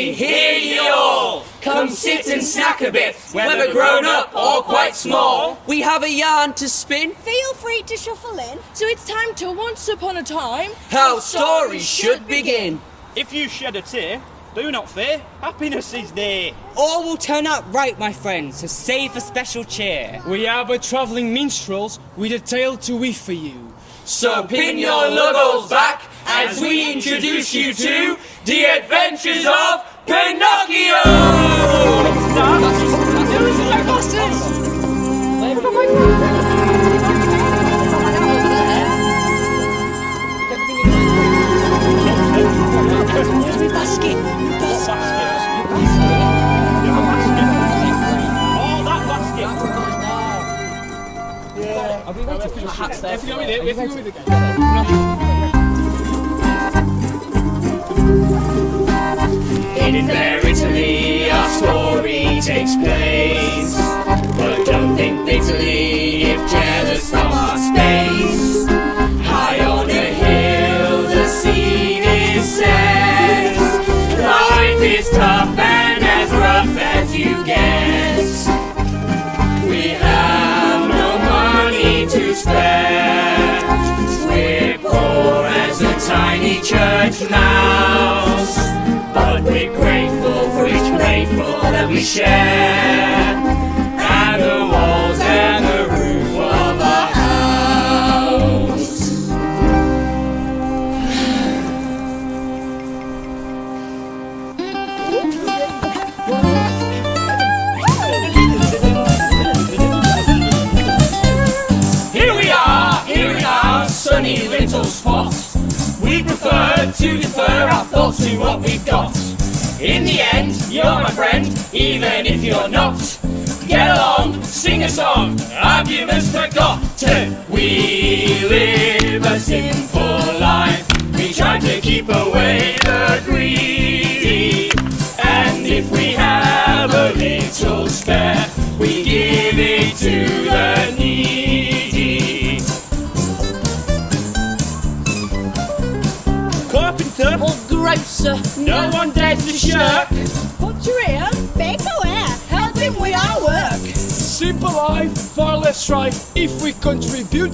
Hey, hear ye all! Come sit and snack a bit, whether grown up or quite small. We have a yarn to spin. Feel free to shuffle in. So it's time to Once Upon a Time. How stories should begin. If you shed a tear, do not fear, happiness is there. All will turn out right, my friends, so save a special cheer. We are but travelling minstrels with a tale to weave for you. So pin your luggles back as we introduce you to the adventures of Pinocchio! Are we going to put our hats there? In fair Italy, our story takes place. But don't think bitterly if jealous of our space. High on a hill, the scene is set. Life is tough and as rough as you guess. We have no money to spare. We're poor as a tiny church mouse. But we're grateful for each plateful that we share, and the walls and the roof of our house. Here we are, sunny little spot. We prefer to defer our thoughts to what we've got. In the end, you're my friend, even if you're not. Get along, sing a song, arguments forgotten. We live a simple life. We try to keep away the greedy. And if we have a little spare, we give it to the needy. Carpenter, Or grocer. No one dares to shirk. Butchery, bake away. Helping with our work. Simple life, far less strife if we contribute.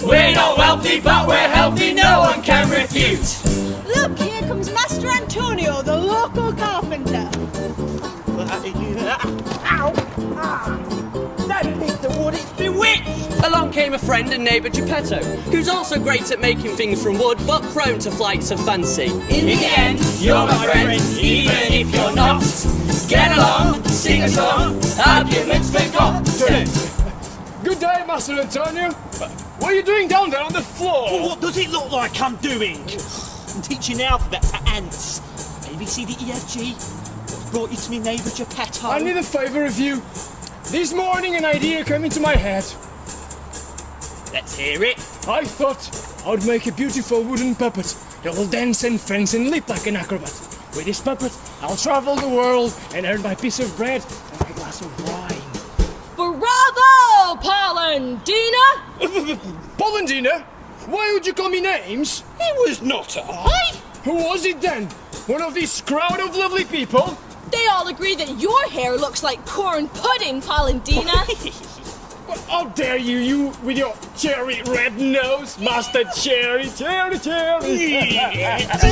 We're not wealthy, but we're healthy, no one can refute. Look, here comes Master Antonio, the local carpenter. don't think the wood is bewitched. Along came a friend and neighbour Geppetto, who's also great at making things from wood, but prone to flights of fancy. In the end, you're my friend, even if you're not. Get along, sing a song, arguments forgotten. Good day, Master Antonio. What are you doing down there on the floor? Well, what does it look like I'm doing? I'm teaching the alphabet to ants. A, B, C, D, E, F, G. What's brought you to me neighbour Geppetto? I need a favour of you. This morning an idea came into my head. Let's hear it. I thought I'd make a beautiful wooden puppet that will dance and fence and leap like an acrobat. With this puppet, I'll travel the world and earn my piece of bread and my glass of wine. Bravo, Polendina! Polendina? Why would you call me names? It was not I. Who was it then? One of this crowd of lovely people? They all agree that your hair looks like corn pudding, Polendina. How dare you, you with your cherry red nose, Master Cherry, cherry, cherry.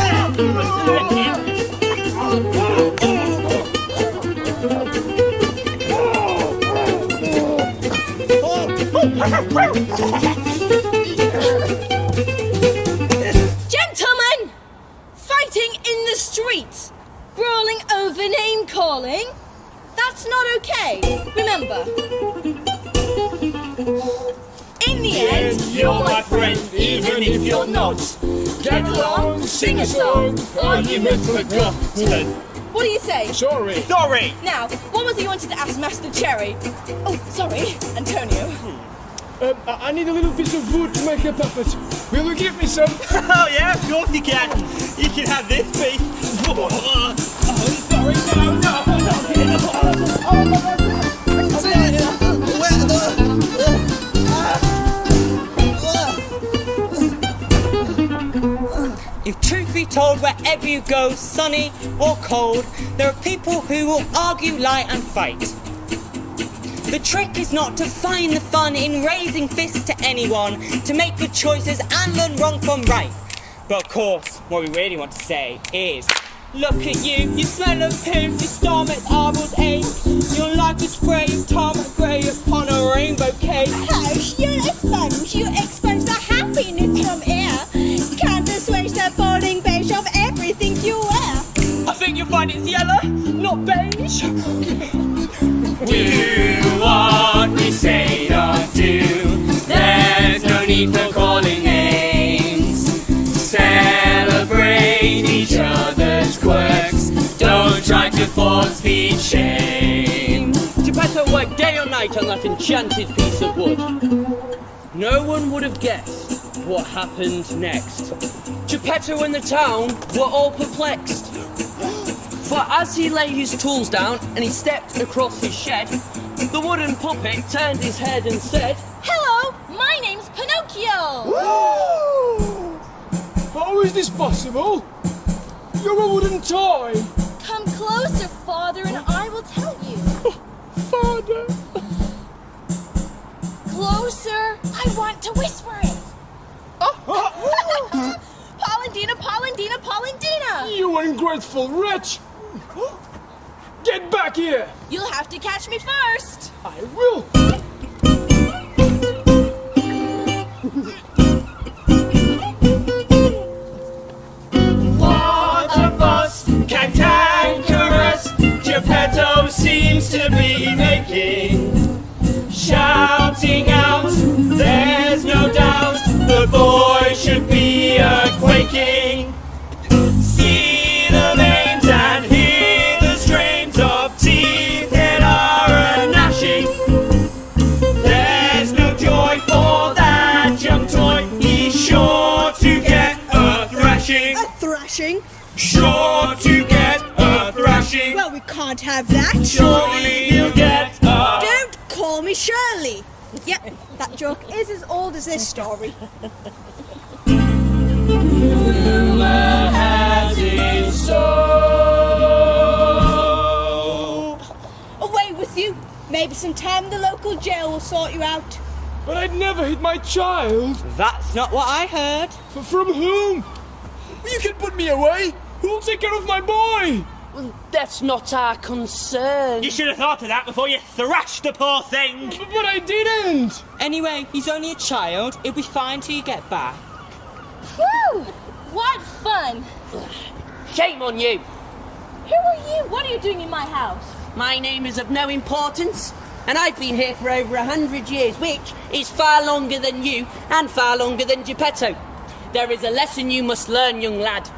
Gentlemen, fighting in the streets, brawling over name calling, that's not okay. Remember. In the end, You're my friend, even if you're not. get along, Sing a song, arguments forgotten. What do you say? Sorry. Sorry. Now, what was it you wanted to ask Master Cherry? Oh, sorry, Antonio. I need a little piece of wood to make a puppet. Will you give me some? Oh yeah, of course you can. You can have this piece. Oh, sorry, If truth be told wherever you go, sunny or cold, there are people who will argue, lie and fight. The trick is not to find the fun in raising fists to anyone, to make good choices and learn wrong from right. But of course, what we really want to say is, look at you, you smell of poo, your stomach arbors ache, your life is spray of tarmac grey upon a rainbow cake. Hush, you're a sponge. You expunge the happiness from air. Can't assuage the falling beige of everything you wear. I think you'll find it's yellow, not beige. Do what we say, don't do. There's no need for calling names. Celebrate each other's quirks. Don't try to force feed shame. Geppetto worked day or night on that enchanted piece of wood. No one would have guessed what happened next. Geppetto and the town were all perplexed. For as he laid his tools down and he stepped across his shed, the wooden puppet turned his head and said, Hello, my name's Pinocchio. How is this possible? You're a wooden toy. Come closer, Father, and I will tell you. Father. Closer, I want to whisper it. Polendina, Polendina, Polendina. You ungrateful wretch. Get back here. You'll have to catch me first. I will. What a fuss, cantankerous Geppetto seems to be making. Shouting out, there's no doubt, the boy should be a-quaking. See the veins and hear the strains of teeth that are a-gnashing. There's no joy for that young toy, he's sure to get a thrashing. A thrashing? Sure to get a thrashing. Well, we can't have that. Surely he'll get a... Don't call me Shirley. Yep, that joke is as old as this story. Rumor has it so. Away with you. Maybe sometime the local jail will sort you out. But I'd never hit my child. That's not what I heard. From whom? You can put me away. Who'll take care of my boy? Well, that's not our concern. You should have thought of that before you thrashed the poor thing. But I didn't. Anyway, he's only a child. He'll be fine till you get back. Whew! What fun! Shame on you. Who are you? What are you doing in my house? My name is of no importance, and I've been here for over 100 years, which is far longer than you and far longer than Geppetto. There is a lesson you must learn, young lad.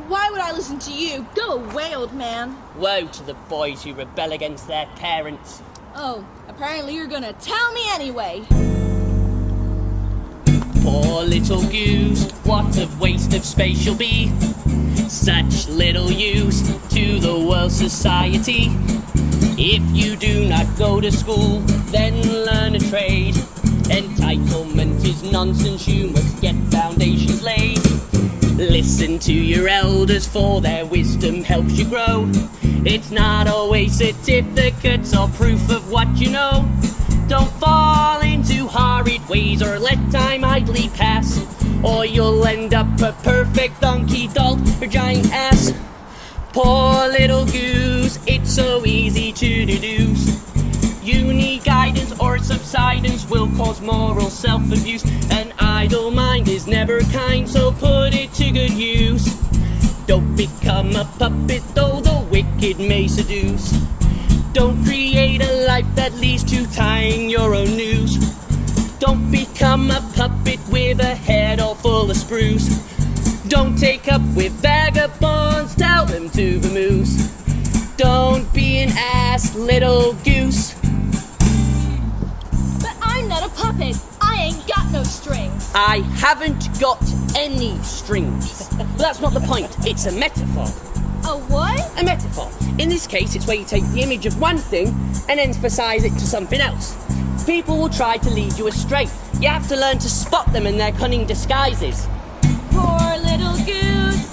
Why would I listen to you? Go away, old man. Woe to the boys who rebel against their parents. Oh, apparently you're gonna tell me anyway. Poor little goose, what a waste of space you'll be. Such little use to the world's society. If you do not go to school, then learn a trade. Entitlement is nonsense, you must get foundations laid. Listen to your elders, for their wisdom helps you grow. It's not always certificates or proof of what you know. Don't fall into hurried ways or let time idly pass, or you'll end up a perfect donkey, dolt, or giant ass. Poor little goose, it's so easy to deduce. You need guidance or subsidence will cause moral self-abuse. An idle mind is never kind, so put it to good use. Don't become a puppet, though the wicked may seduce. Don't create a life that leads to tying your own noose. Don't become a puppet with a head all full of spruce. Don't take up with vagabonds, tell them to vamoose. Don't be an ass, little goose. But I'm not a puppet. I ain't got no strings. I haven't got any strings. But that's not the point, it's a metaphor. A what? A metaphor. In this case, it's where you take the image of one thing and emphasize it to something else. People will try to lead you astray. You have to learn to spot them in their cunning disguises. Poor little goose,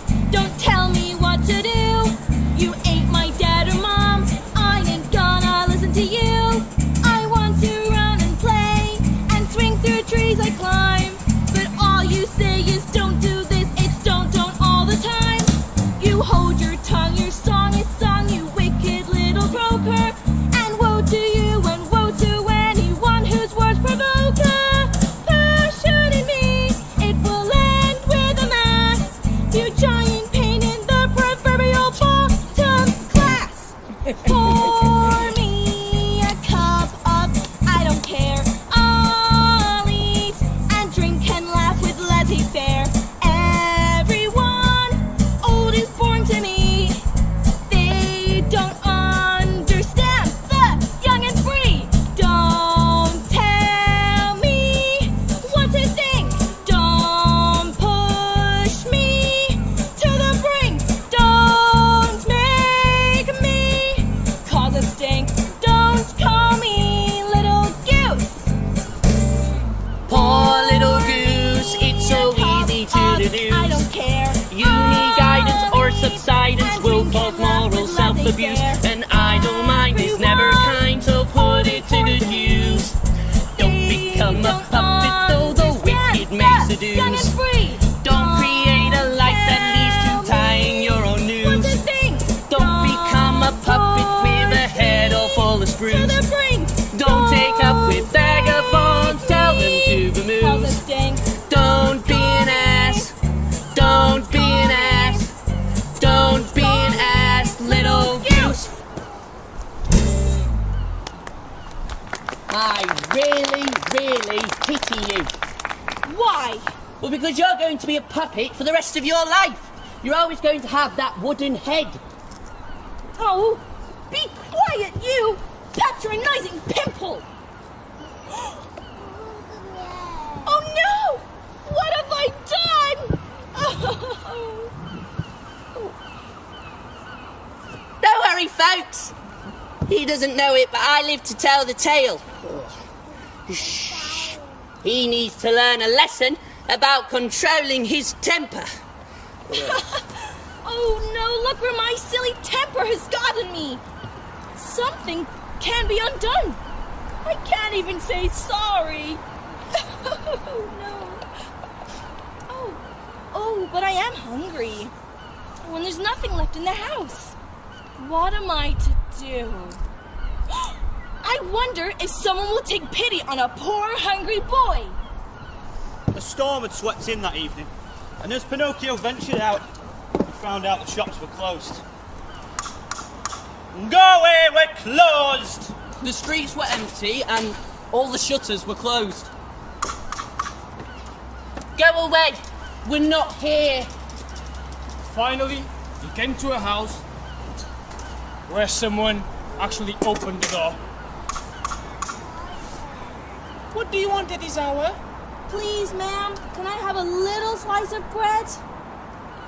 to do. You ain't my dad or mom, I ain't gonna listen to you. I want to run and play and swing through trees I climb. But all you say is don't do this, it's don't all the time. You hold your tongue, your song is sung, you wicked little croaker. And woe to you and woe to anyone whose words provoke her. Passion in me, it will end with a mass. You giant pain in the proverbial bottom class. Pour me a cup of I don't care. I'll eat and drink and laugh with laissez-faire. Everyone old is born to me. They don't understand the young and free. Don't tell me what to think. Don't push me to the brink. Don't make me cause a stink. Don't call me little goose. Poor little goose, it's so easy to deduce. I don't care. You need guidance or subsidence will cause moral self-abuse. An idle mind is never kind, so put it to good use. Don't become a puppet, though the wicked may Young and seduce. free. Don't create a life that leads to tying your own What to noose. think? Don't become a puppet with a head all full of To screws. the brink. Don't take up with vagabonds, tell them to Cause a vamoose. stink. Don't be an ass, don't be an ass, don't be an ass, little goose. I really, really pity you. Why? Well, because you're going to be a puppet for the rest of your life. You're always going to have that wooden head. Oh, be quiet, you patronizing pimple! Oh no! What have I done? Don't worry, folks. He doesn't know it, but I live to tell the tale. Shh. He needs to learn a lesson about controlling his temper. Oh no, look where my silly temper has gotten me. Something can be undone. I can't even say sorry. Oh no. Oh, but I am hungry. When there's nothing left in the house. What am I to do? I wonder if someone will take pity on a poor, hungry boy. A storm had swept in that evening, and as Pinocchio ventured out, he found out the shops were closed. Go away, we're closed! The streets were empty and all the shutters were closed. Go away! We're not here! Finally, he came to a house where someone actually opened the door. What do you want at this hour? Please, ma'am, can I have a little slice of bread?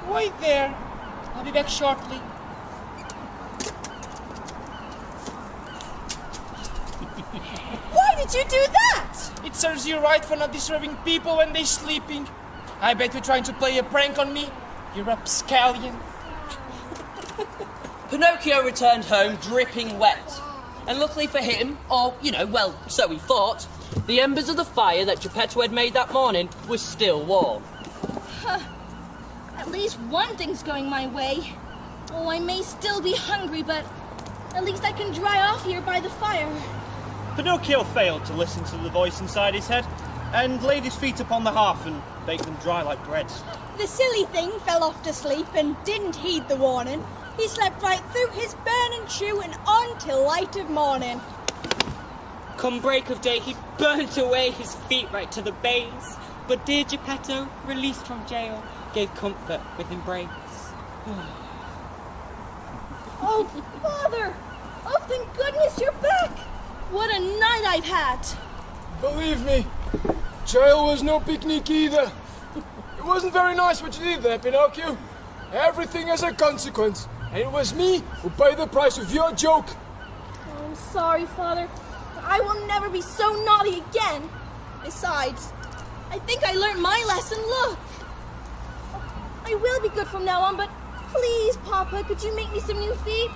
Wait there. I'll be back shortly. Why did you do that? It serves you right for not disturbing people when they're sleeping. I bet you're trying to play a prank on me, you rapscallion. Pinocchio returned home dripping wet. And luckily for him, or, well, so he thought, the embers of the fire that Geppetto had made that morning were still warm. At least one thing's going my way. Oh, I may still be hungry, but at least I can dry off here by the fire. Pinocchio failed to listen to the voice inside his head and laid his feet upon the hearth and baked them dry like bread. The silly thing fell off to sleep and didn't heed the warning. He slept right through his burning shoe and on till light of morning. Come break of day, he burnt away his feet right to the base. But dear Geppetto, released from jail, gave comfort with embrace. Oh, Father! Oh, thank goodness you're back! What a night I've had! Believe me, jail was no picnic either. It wasn't very nice what you did there, Pinocchio. Everything has a consequence, and it was me who paid the price of your joke. Oh, I'm sorry, Father. I will never be so naughty again. Besides, I think I learned my lesson. Look! I will be good from now on, but Please, Papa, could you make me some new feet?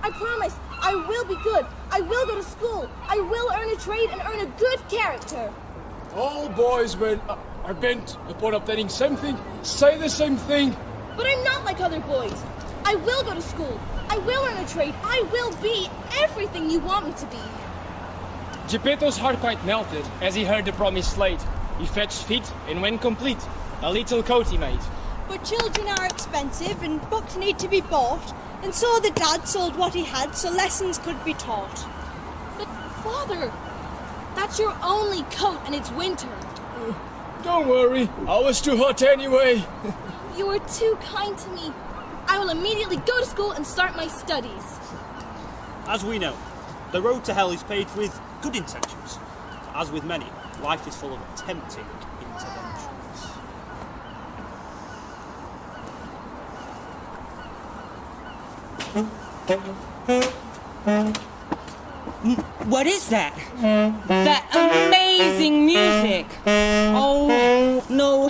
I promise, I will be good. I will go to school. I will earn a trade and earn a good character. All boys, when are bent upon obtaining something, say the same thing. But I'm not like other boys. I will go to school. I will earn a trade. I will be everything you want me to be. Geppetto's heart quite melted as he heard the promised slate. He fetched feet, and when complete, a little coat he made. But children are expensive and books need to be bought, and so the dad sold what he had so lessons could be taught. But, Father, that's your only coat and it's winter. Don't worry, I was too hot anyway. You are too kind to me. I will immediately go to school and start my studies. As we know, the road to hell is paved with good intentions. As with many, life is full of tempting interventions. What is that? That amazing music! Oh, no.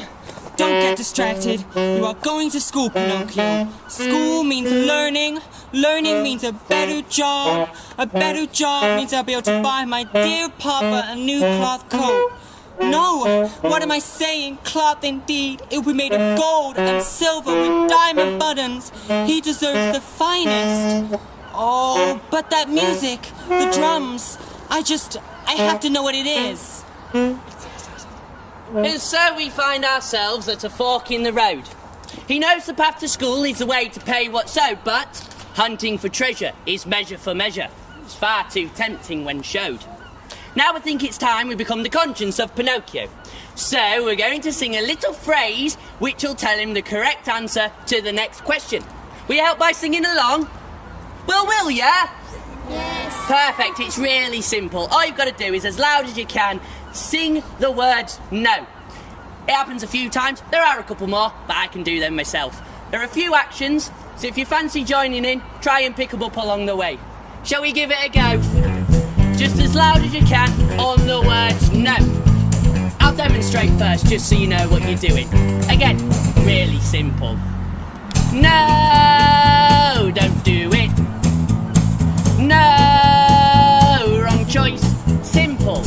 Don't get distracted. You are going to school, Pinocchio. School means learning. Learning means a better job. A better job means I'll be able to buy my dear Papa a new cloth coat. No, what am I saying? Cloth indeed. It will be made of gold and silver with diamond buttons. He deserves the finest. Oh, but that music, the drums, I have to know what it is. And so we find ourselves at a fork in the road. He knows the path to school is the way to pay what's owed, but hunting for treasure is measure for measure. It's far too tempting when showed. Now I think it's time we become the conscience of Pinocchio. So we're going to sing a little phrase which will tell him the correct answer to the next question. Will you help by singing along? Will ya? Yes. Perfect, it's really simple. All you've got to do is, as loud as you can, sing the words no. It happens a few times. There are a couple more, but I can do them myself. There are a few actions, so if you fancy joining in, try and pick them up along the way. Shall we give it a go? Just as loud as you can on the words no. I'll demonstrate first, just so you know what you're doing. Again, really simple. No, don't do it. No, wrong choice. Simple.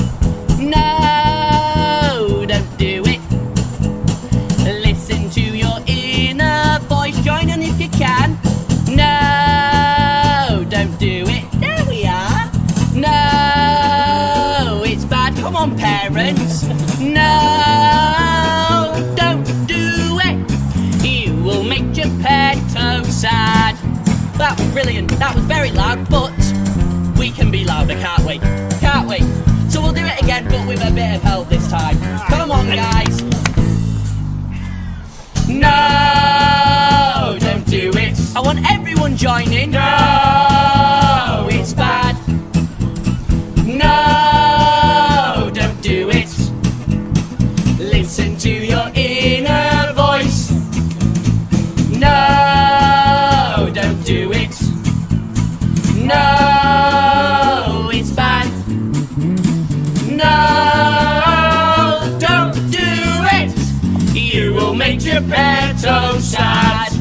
No, don't do it. Listen to your inner voice. Join in if you can. No, don't do it. There we are. No, it's bad. Come on, parents. No, don't do it. You will make Geppetto sad. That was brilliant. That was very loud, but we can be louder, can't we? Can't we? So we'll do it again, but with a bit of help this time. Come on, guys. No, don't do it. I want everyone joining. No, it's bad. No, don't do it. Listen to your inner voice. No, don't do it. No, it's bad. No, don't do it. You will make Geppetto sad.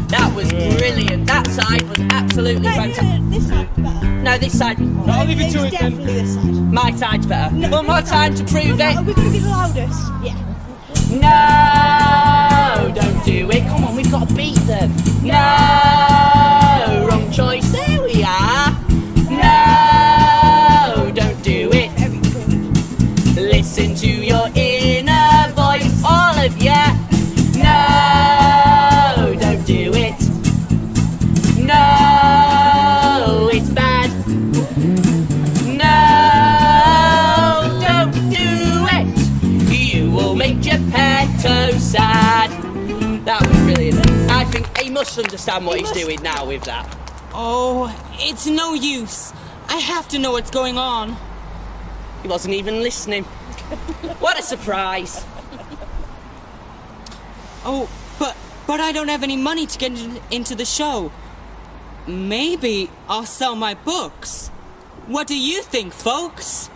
That was brilliant. That side was absolutely fantastic. This side's better. No, this side. I'll leave it to It's it then. definitely this side. My side's better. One more time to prove Are it. we going to be the loudest? Yeah. No, don't do it. Come on, we've got to beat them. No, wrong choice. There we are. No, don't do it. Very good. Listen to your inner voice, all of ya. No, don't do it. No, it's bad. No, don't do it. You will make Geppetto sad. That was brilliant. I think he must understand what he's doing now with that. Oh, it's no use. I have to know what's going on. He wasn't even listening. What a surprise. Oh, but I don't have any money to get into the show. Maybe I'll sell my books. What do you think, folks?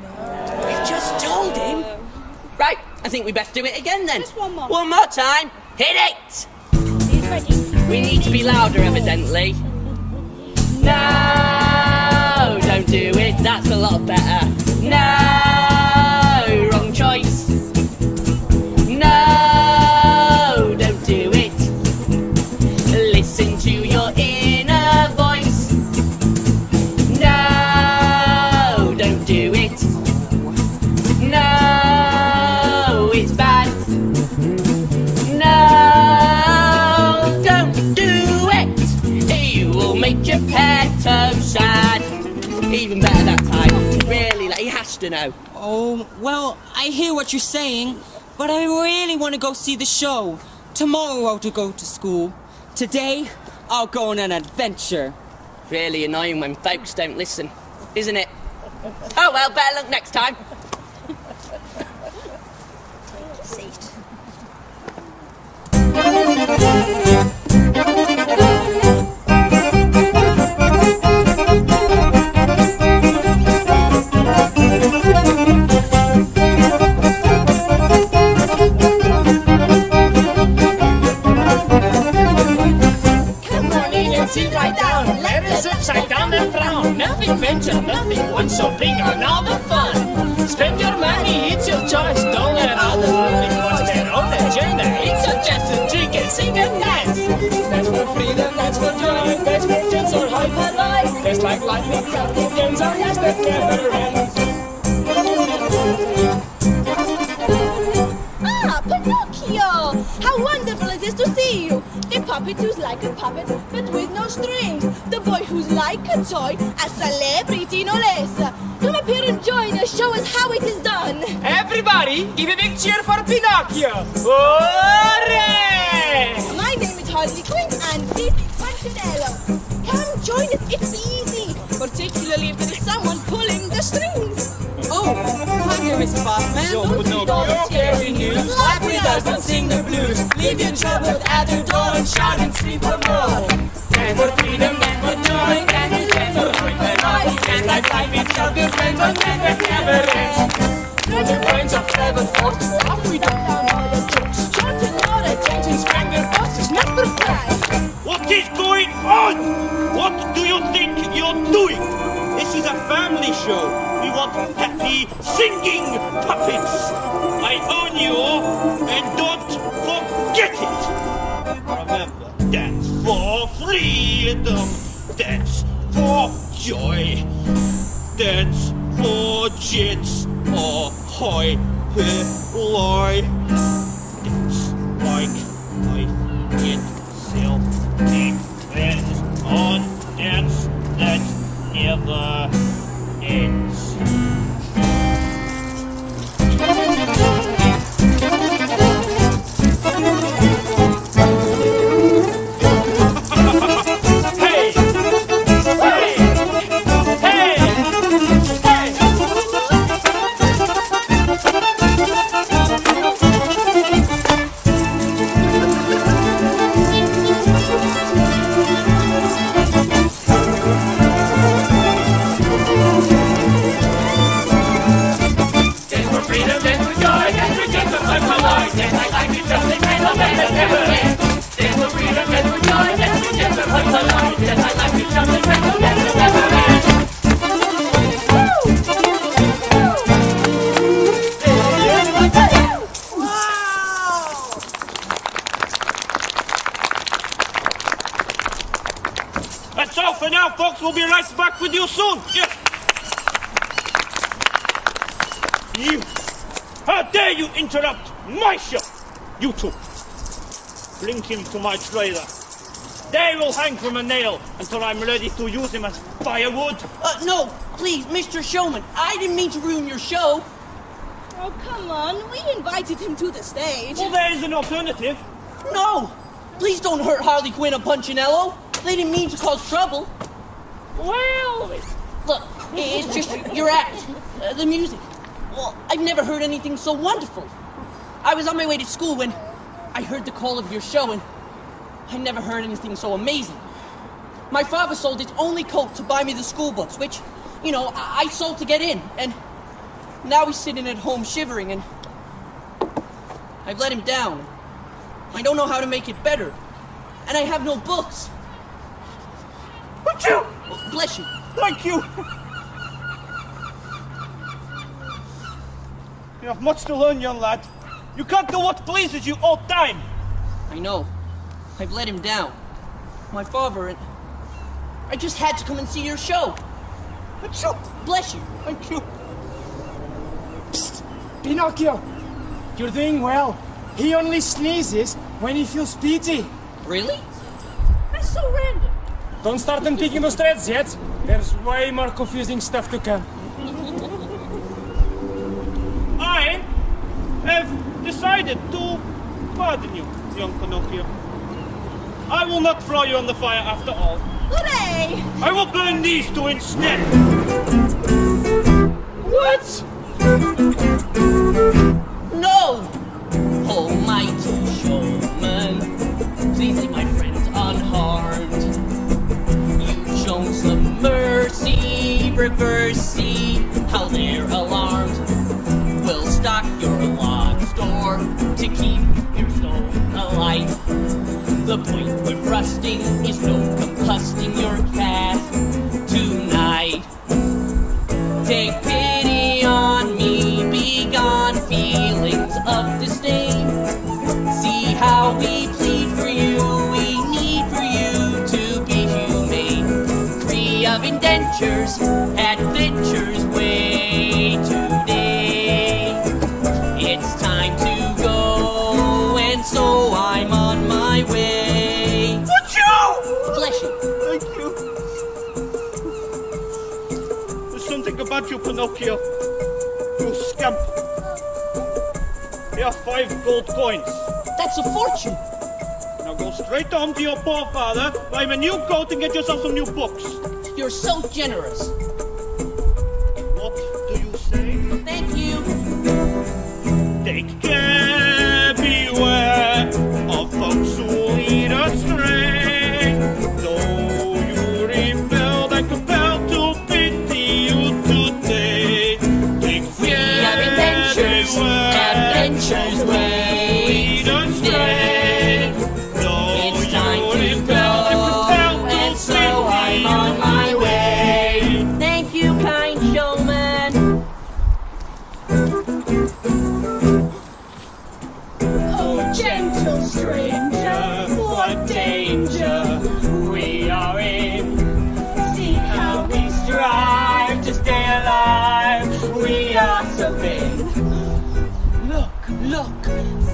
We've just told him. Right, I think we best do it again then. Just one more. One more time. Hit it! He's ready. We need to be louder, evidently. No, don't do it, that's a lot better. No, wrong choice. No, don't do it. Listen to your inner voice. No, don't do it. No, it's bad. No, don't do it. You will make your Geppetto sad. Even better that time. Really, like, he has to know. Oh, well, I hear what you're saying, but I really want to go see the show. Tomorrow I'll go to school. Today, I'll go on an adventure. Really annoying when folks don't listen, isn't it? Oh well, better luck next time. Seat. Sit right down, let us upside down and frown. Nothing venture, nothing once, so bring on all the fun. Spend your money, it's your choice. Don't let others force their own agenda. It's just a drink and sing and dance. That's for freedom, that's for joy, that's for chance or hyper life. There's like lightning, crafting games on yes that never ends. Ah, Pinocchio! How wonderful it is to see you! The puppet who's like a puppet, but with no strings. The boy who's like a toy, a celebrity no less. Come up here and join us, show us how it is done. Everybody, give a big cheer for Pinocchio! Hooray! My name is Harley Quinn and this is Punchinello. Come join us, it's easy, particularly if there is someone pulling the strings. Oh, hi there, Mr. Bossman. All the scary news, laugh with us and sing the blues. Leave your troubles at the door and shout and scream for more. And for freedom, and for joy, and for pleasure, and life itself, your friends are never, never ends. There's your brains of clever folks, laugh with them down all your jokes. Shorten your attention, span their bosses, not for pride. What is going on? What do you think you're doing? This is a family show. We want happy, singing puppets. I own you, and don't forget it. Remember, dance for freedom. Dance for joy. Dance for jits or hoi polloi. Dance like life itself. Depends on dance that never ends. That's all for now, folks. We'll be right back with you soon. Yes. You. How dare you interrupt my show? You two. Bring him to my trailer. They will hang from a nail until I'm ready to use him as firewood. No, please, Mr. Showman, I didn't mean to ruin your show. Oh, come on, we invited him to the stage. Well, there is an alternative. No, please don't hurt Harley Quinn or Punchinello. They didn't mean to cause trouble. Well, Look, it's just your act, the music. Well, I've never heard anything so wonderful. I was on my way to school when I heard the call of your show, and I never heard anything so amazing. My father sold his only coat to buy me the school books, which, you know, I sold to get in, and now he's sitting at home shivering, and I've let him down. I don't know how to make it better. And I have no books. Achoo! Oh, bless you. Thank you. You have much to learn, young lad. You can't do what pleases you all time. I know. I've let him down. My father and... I just had to come and see your show. Achoo! Bless you. Thank you. Psst, Pinocchio, you're doing well. He only sneezes when he feels pity. Really? That's so random. Don't start unpicking those threads yet. There's way more confusing stuff to come. I have decided to pardon you, young Pinocchio. I will not throw you on the fire after all. Hooray! I will burn these two instead. What? No! Almighty showman, please leave my friends unharmed. You've shown some mercy, reverse see how they're alarmed. We'll stock your log store to keep your stove alight. The point with rusting is no combusting your cast tonight. Take pity on me, be gone feelings of disdain. See how we plead for you, we need for you to be humane. Free of indentures, adventures way today. It's time to go, and so I'm on my way. Bless you. Thank you. There's something about you, Pinocchio. You scamp. Here are 5 gold coins. That's a fortune. Now go straight home to your poor father, buy him a new coat and get yourself some new books. You're so generous. What do you say? Thank you. Take care, beware of folks who lead astray. Though you rebelled and compelled to pity you today. Take care, Adventures way astray. Though It's time you to rebelled and go, compelled to and so pity I'm you on my today. Thank you, kind showman. Oh, gentle stranger, what danger we are in. See how we strive to stay alive. We are so vain. Look,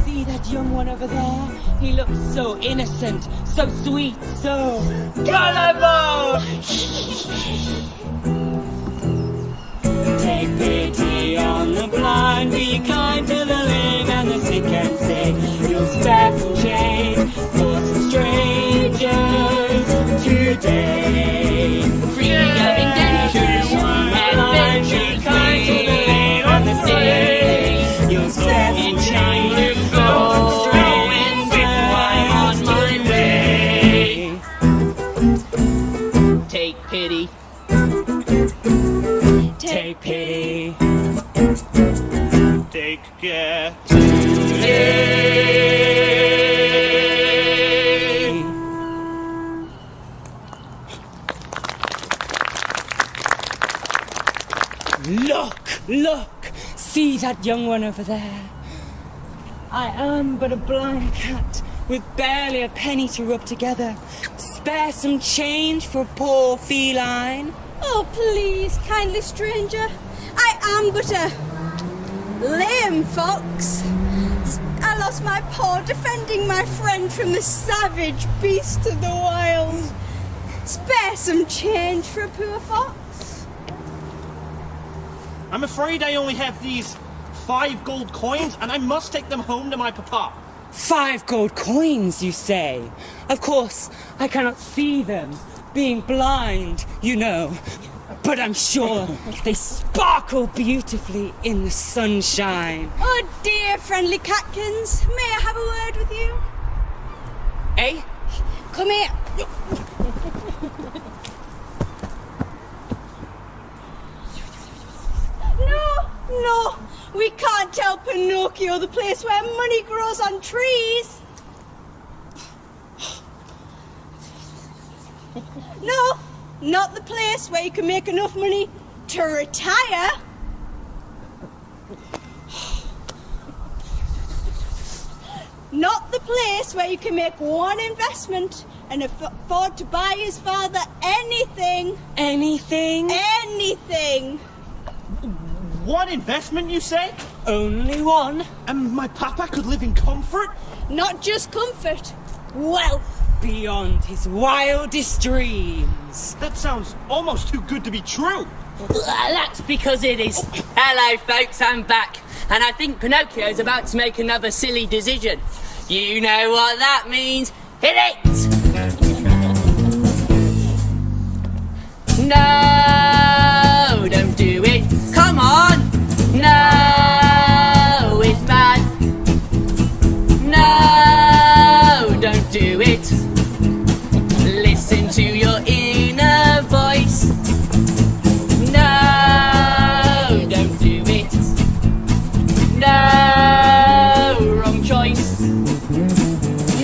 see that young one over there? He looks so innocent, so sweet, so gullible! Take pity on the blind, be kind to the lame and the sick, and say you'll spare some change for some strangers today. Free of indentures, adventures, kind to the lame and the sick, you'll spare some change for some strangers on my way. Take pity. Take pity. Take care. Look! See that young one over there? I am but a blind cat with barely a penny to rub together. Spare some change for poor feline. Oh, please, kindly stranger. I am but a lame fox. I lost my paw defending my friend from the savage beast of the wild. Spare some change for a poor fox. I'm afraid I only have these 5 gold coins, and I must take them home to my papa. 5 gold coins, you say? Of course, I cannot see them, being blind, you know. But I'm sure they sparkle beautifully in the sunshine. Oh, dear friendly catkins, may I have a word with you? Eh? Come here. No, we can't tell Pinocchio the place where money grows on trees. No, not the place where you can make enough money to retire. Not the place where you can make one investment and afford to buy his father anything. Anything? Anything. One investment, you say? Only one. And my papa could live in comfort? Not just comfort, wealth. Beyond his wildest dreams. That sounds almost too good to be true. That's because it is. Hello, folks, I'm back. And I think Pinocchio's about to make another silly decision. You know what that means. Hit it! No, don't do it. Come on. No, it's bad. No, don't do it. Listen to your inner voice. No, don't do it. No, wrong choice.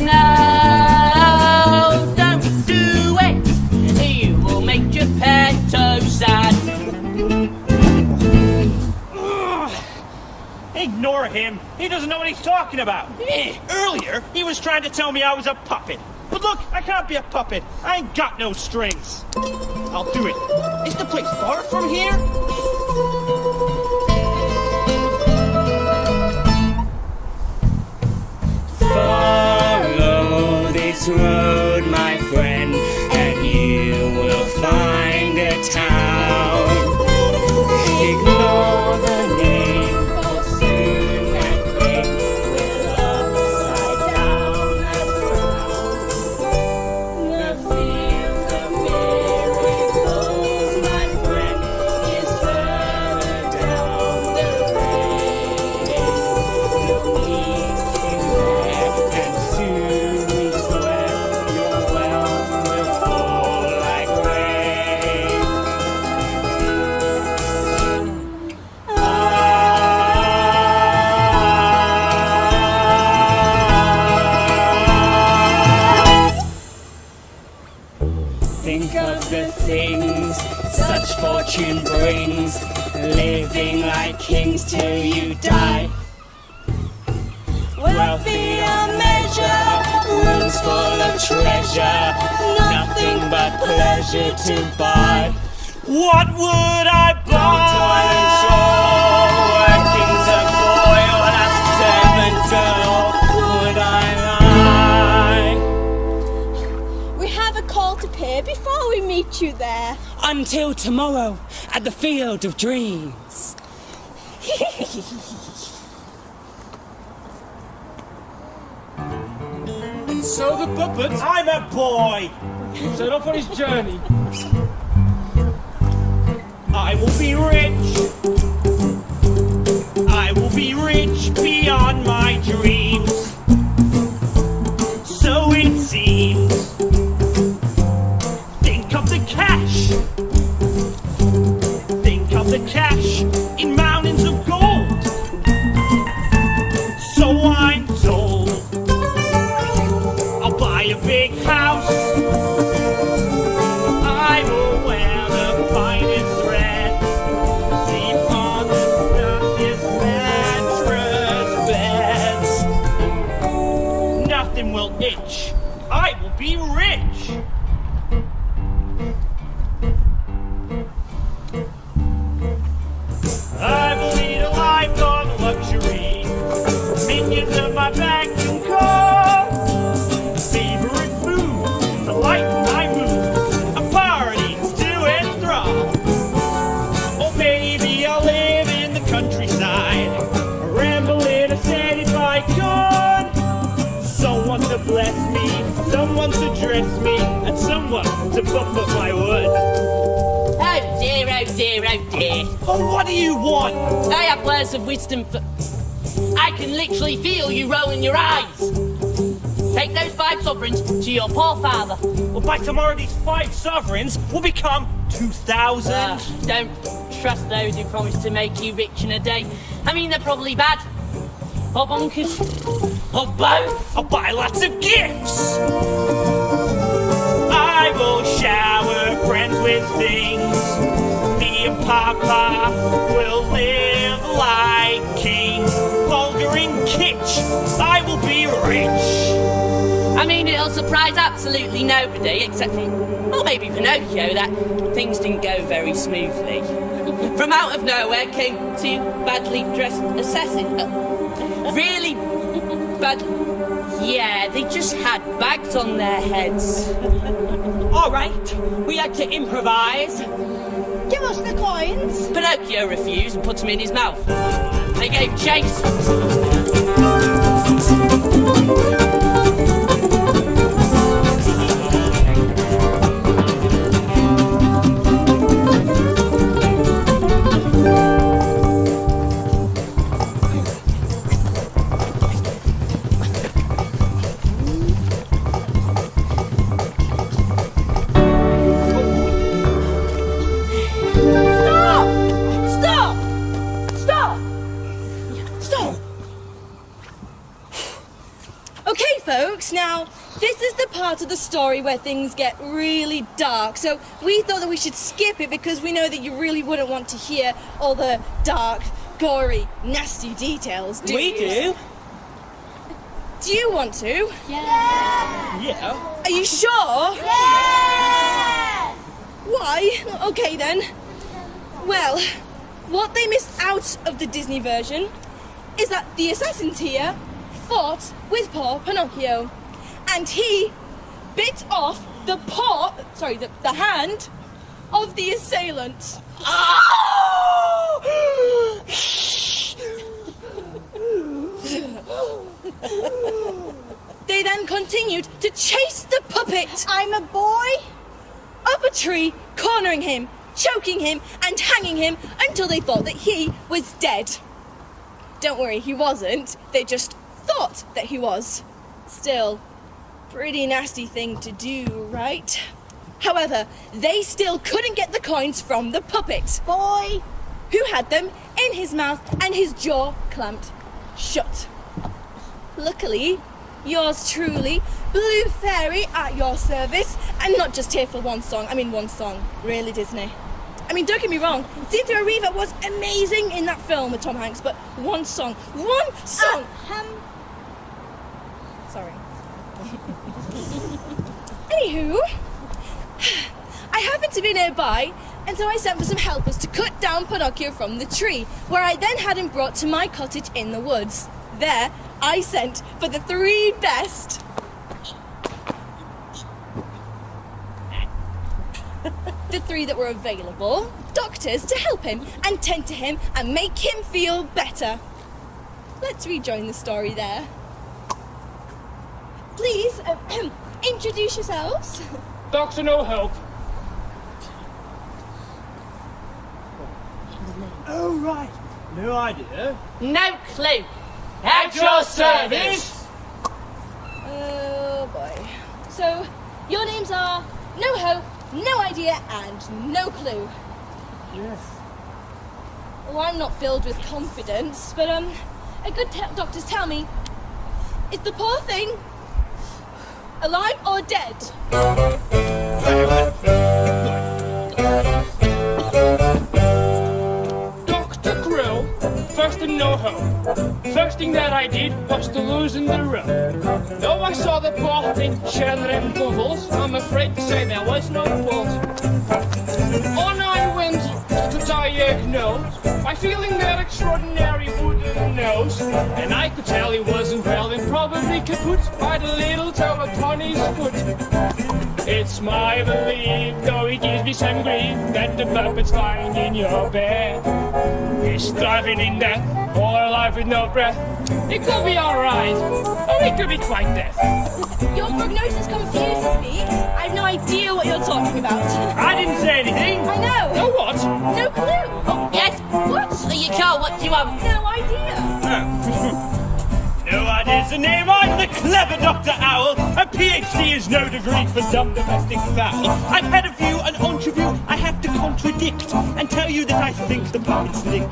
No, don't do it. You will make Geppetto sad. Ignore him. He doesn't know what he's talking about. Earlier, he was trying to tell me I was a puppet. But look, I can't be a puppet. I ain't got no strings. I'll do it. Is the place far from here? Follow this road, my friend, and you will find a town. Ignore the name, for soon that thing will upside down and frown. The field of miracles, my friend, is further down the lane. You'll meet him there, and soon we swear your wealth will fall like rain. Think of the things such fortune brings, living like kings till you die. Wealth beyond measure, rooms full of treasure, nothing but pleasure to buy. What would I buy? Working to boil a servant girl, would I lie? We have a call to pay before we meet you there. Until tomorrow at the Field of Dreams. So the puppet I'm a boy. set off on his journey. I will be rich. I will be rich beyond my dreams. So it seems. Think of the cash. Think of the cash in mountains of gold. So I'm told. I'll buy a big house. I will wear the finest red. Sleep on the softest mattress beds. Nothing will itch. I will be rich. I will lead a life of luxury. Minions of my back can call. Favorite food, the light I move. A party to enthrall. Or maybe I'll live in the countryside. Or ramble in a city icon. Someone to bless me, someone to dress me, and someone to buff up my wood. Oh dear, oh dear, oh dear. Oh, what do you want? I have words of wisdom for... I can literally feel you rolling your eyes. Take those 5 sovereigns to your poor father. Well, by tomorrow these 5 sovereigns will become 2,000. Don't trust those who promise to make you rich in a day. I mean, they're probably bad. Or bonkers. Or both. I'll buy lots of gifts. I will shower friends with things. Me and Papa will live like kings. Vulgar in kitsch, I will be rich. I mean, it'll surprise absolutely nobody, except for, well, maybe Pinocchio, that things didn't go very smoothly. From out of nowhere came two badly dressed assassins. Really bad. Yeah, they just had bags on their heads. All right, we had to improvise. Give us the coins. Pinocchio refused and put them in his mouth. They gave chase. Now, this is the part of the story where things get really dark, so we thought that we should skip it because we know that you really wouldn't want to hear all the dark, gory, nasty details, do We you? do. Do you want to? Yeah. Are you sure? Yeah! Why? Okay then. Well, what they missed out of the Disney version is that the assassins here fought with poor Pinocchio, and he bit off the hand of the assailant. They then continued to chase the puppet. I'm a boy. Up a tree, cornering him, choking him, and hanging him until they thought that he was dead. Don't worry, he wasn't. They just thought that he was. Still, pretty nasty thing to do, right? However, they still couldn't get the coins from the puppet boy, who had them in his mouth and his jaw clamped shut. Luckily, yours truly, Blue Fairy, at your service, and not just here for one song, really, Disney. I mean, don't get me wrong, Cynthia Erivo was amazing in that film with Tom Hanks, but one song. Sorry. Anywho, I happened to be nearby, and so I sent for some helpers to cut down Pinocchio from the tree, where I then had him brought to my cottage in the woods. There, I sent for the three best. The three that were available, doctors to help him and tend to him and make him feel better. Let's rejoin the story there. Please, introduce yourselves. Doctor No Help. Oh, right. No idea. No clue. At your service! Oh boy. So, your names are No Hope, No Idea, and No Clue. Yes. Well, I'm not filled with confidence, but a good doctors tell me, is the poor thing alive or dead? Dr. Grill, first and no hope. First thing that I did was to loosen the rope. Though I saw the poor thing shattering bubbles, I'm afraid to say there was no pulse. On I went to diagnose by feeling that extraordinary wooden nose, and I could tell he wasn't well and probably kaput by the little toe upon his foot. It's my belief, though it gives me some grief, that the puppet's lying in your bed. He's thriving in death, or alive with no breath. It could be alright, or it could be quite deaf. Your prognosis confuses me. I have no idea what you're talking about. I didn't say anything. I know. No what? No clue. Oh, yes. What? You can't. What do you want? No idea. No idea's the name. I'm the clever Dr. Owl. A PhD is no degree for dumb domestic fowl. I've had a view, an entrevue. I have to contradict and tell you that I think the puppet's linked.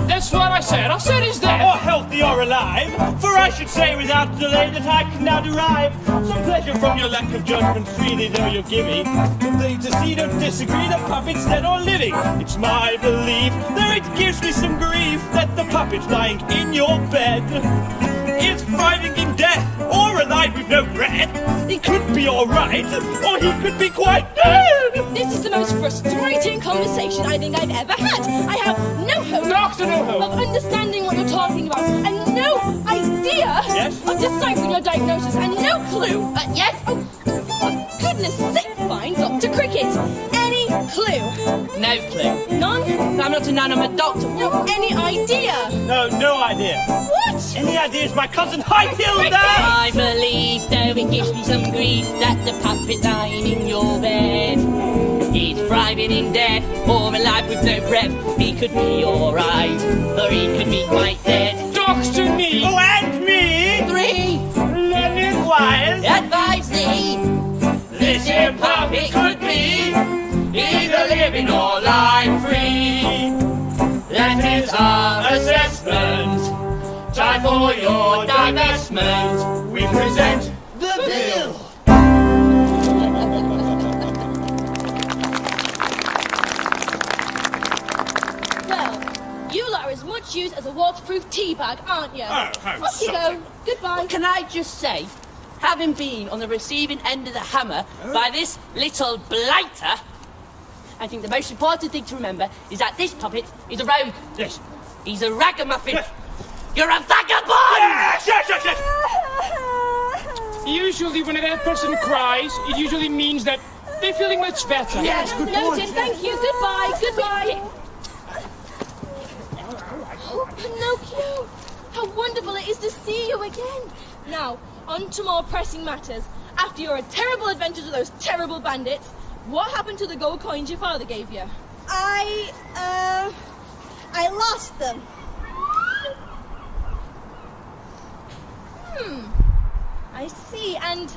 That's what I said. I said he's dead. Or healthy or alive, for I should say without delay that I can now derive some pleasure from your lack of judgment, freely though you give me. Complete to see, don't disagree, the puppet's dead or living. It's my belief, though it gives me some grief, that the puppet lying in your bed is thriving in death, or alive with no breath. He could be alright, or he could be quite dead. This is the most frustrating conversation I think I've ever had. I have no hope Doctor, no hope. of understanding what you're talking about, and no idea of deciphering your diagnosis, and no clue. Yes? Oh, for goodness sake, fine, Dr. Cricket. Any clue? No clue. None? I'm not a nan, I'm a doctor. No, any idea? No idea. What? Any idea is my cousin Hilda? I believe, though it gives me some grief, that the puppet lying in your bed is thriving in death, or alive with no breath. He could be alright, or he could be quite dead. Doctor me. Oh, and me! 3, Leonard Wiles! advise thee. This here puppet could be either living or lying free. That is our assessment. Time for your divestment. We present the bill. Well, you lot are as much use as a waterproof tea bag, aren't you? Oh, Off you go. Goodbye. Can I just say, having been on the receiving end of the hammer by this little blighter, I think the most important thing to remember is that this puppet is a rogue. Yes. He's a ragamuffin. You're a vagabond! Yes. Usually when a dead person cries, it usually means that they're feeling much better. Yes, good Noted, thank you. Goodbye. Oh, Pinocchio! How wonderful it is to see you again. Now, on to more pressing matters. After your terrible adventures with those terrible bandits, what happened to the gold coins your father gave you? I lost them. I see. And,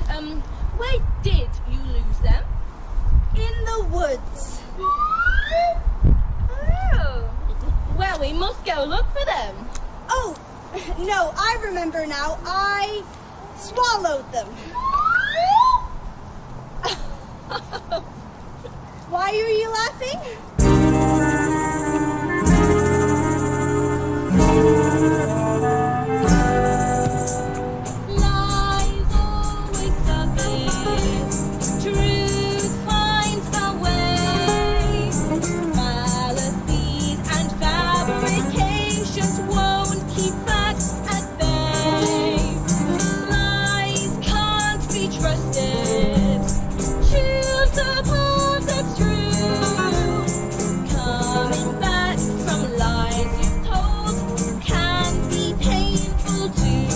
where did you lose them? In the woods. Oh. Well, we must go look for them. Oh, no, I remember now. I swallowed them. Why are you laughing? Lies always surface, truth finds a way. Fallacies and fabrications won't keep facts at bay. Lies can't be trusted. Choose the path that's true. Coming back from lies you've told can be painful too.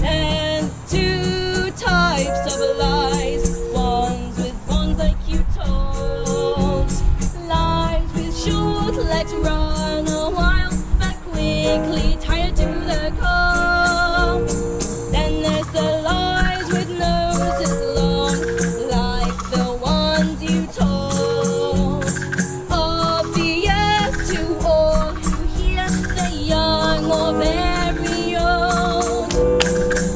And two types of lies. Ones like you told. Lies with short legs run a while, but quickly tired to the core. Then there's the lies with noses long, like the ones you told. Obvious to all who hear, the young or very old.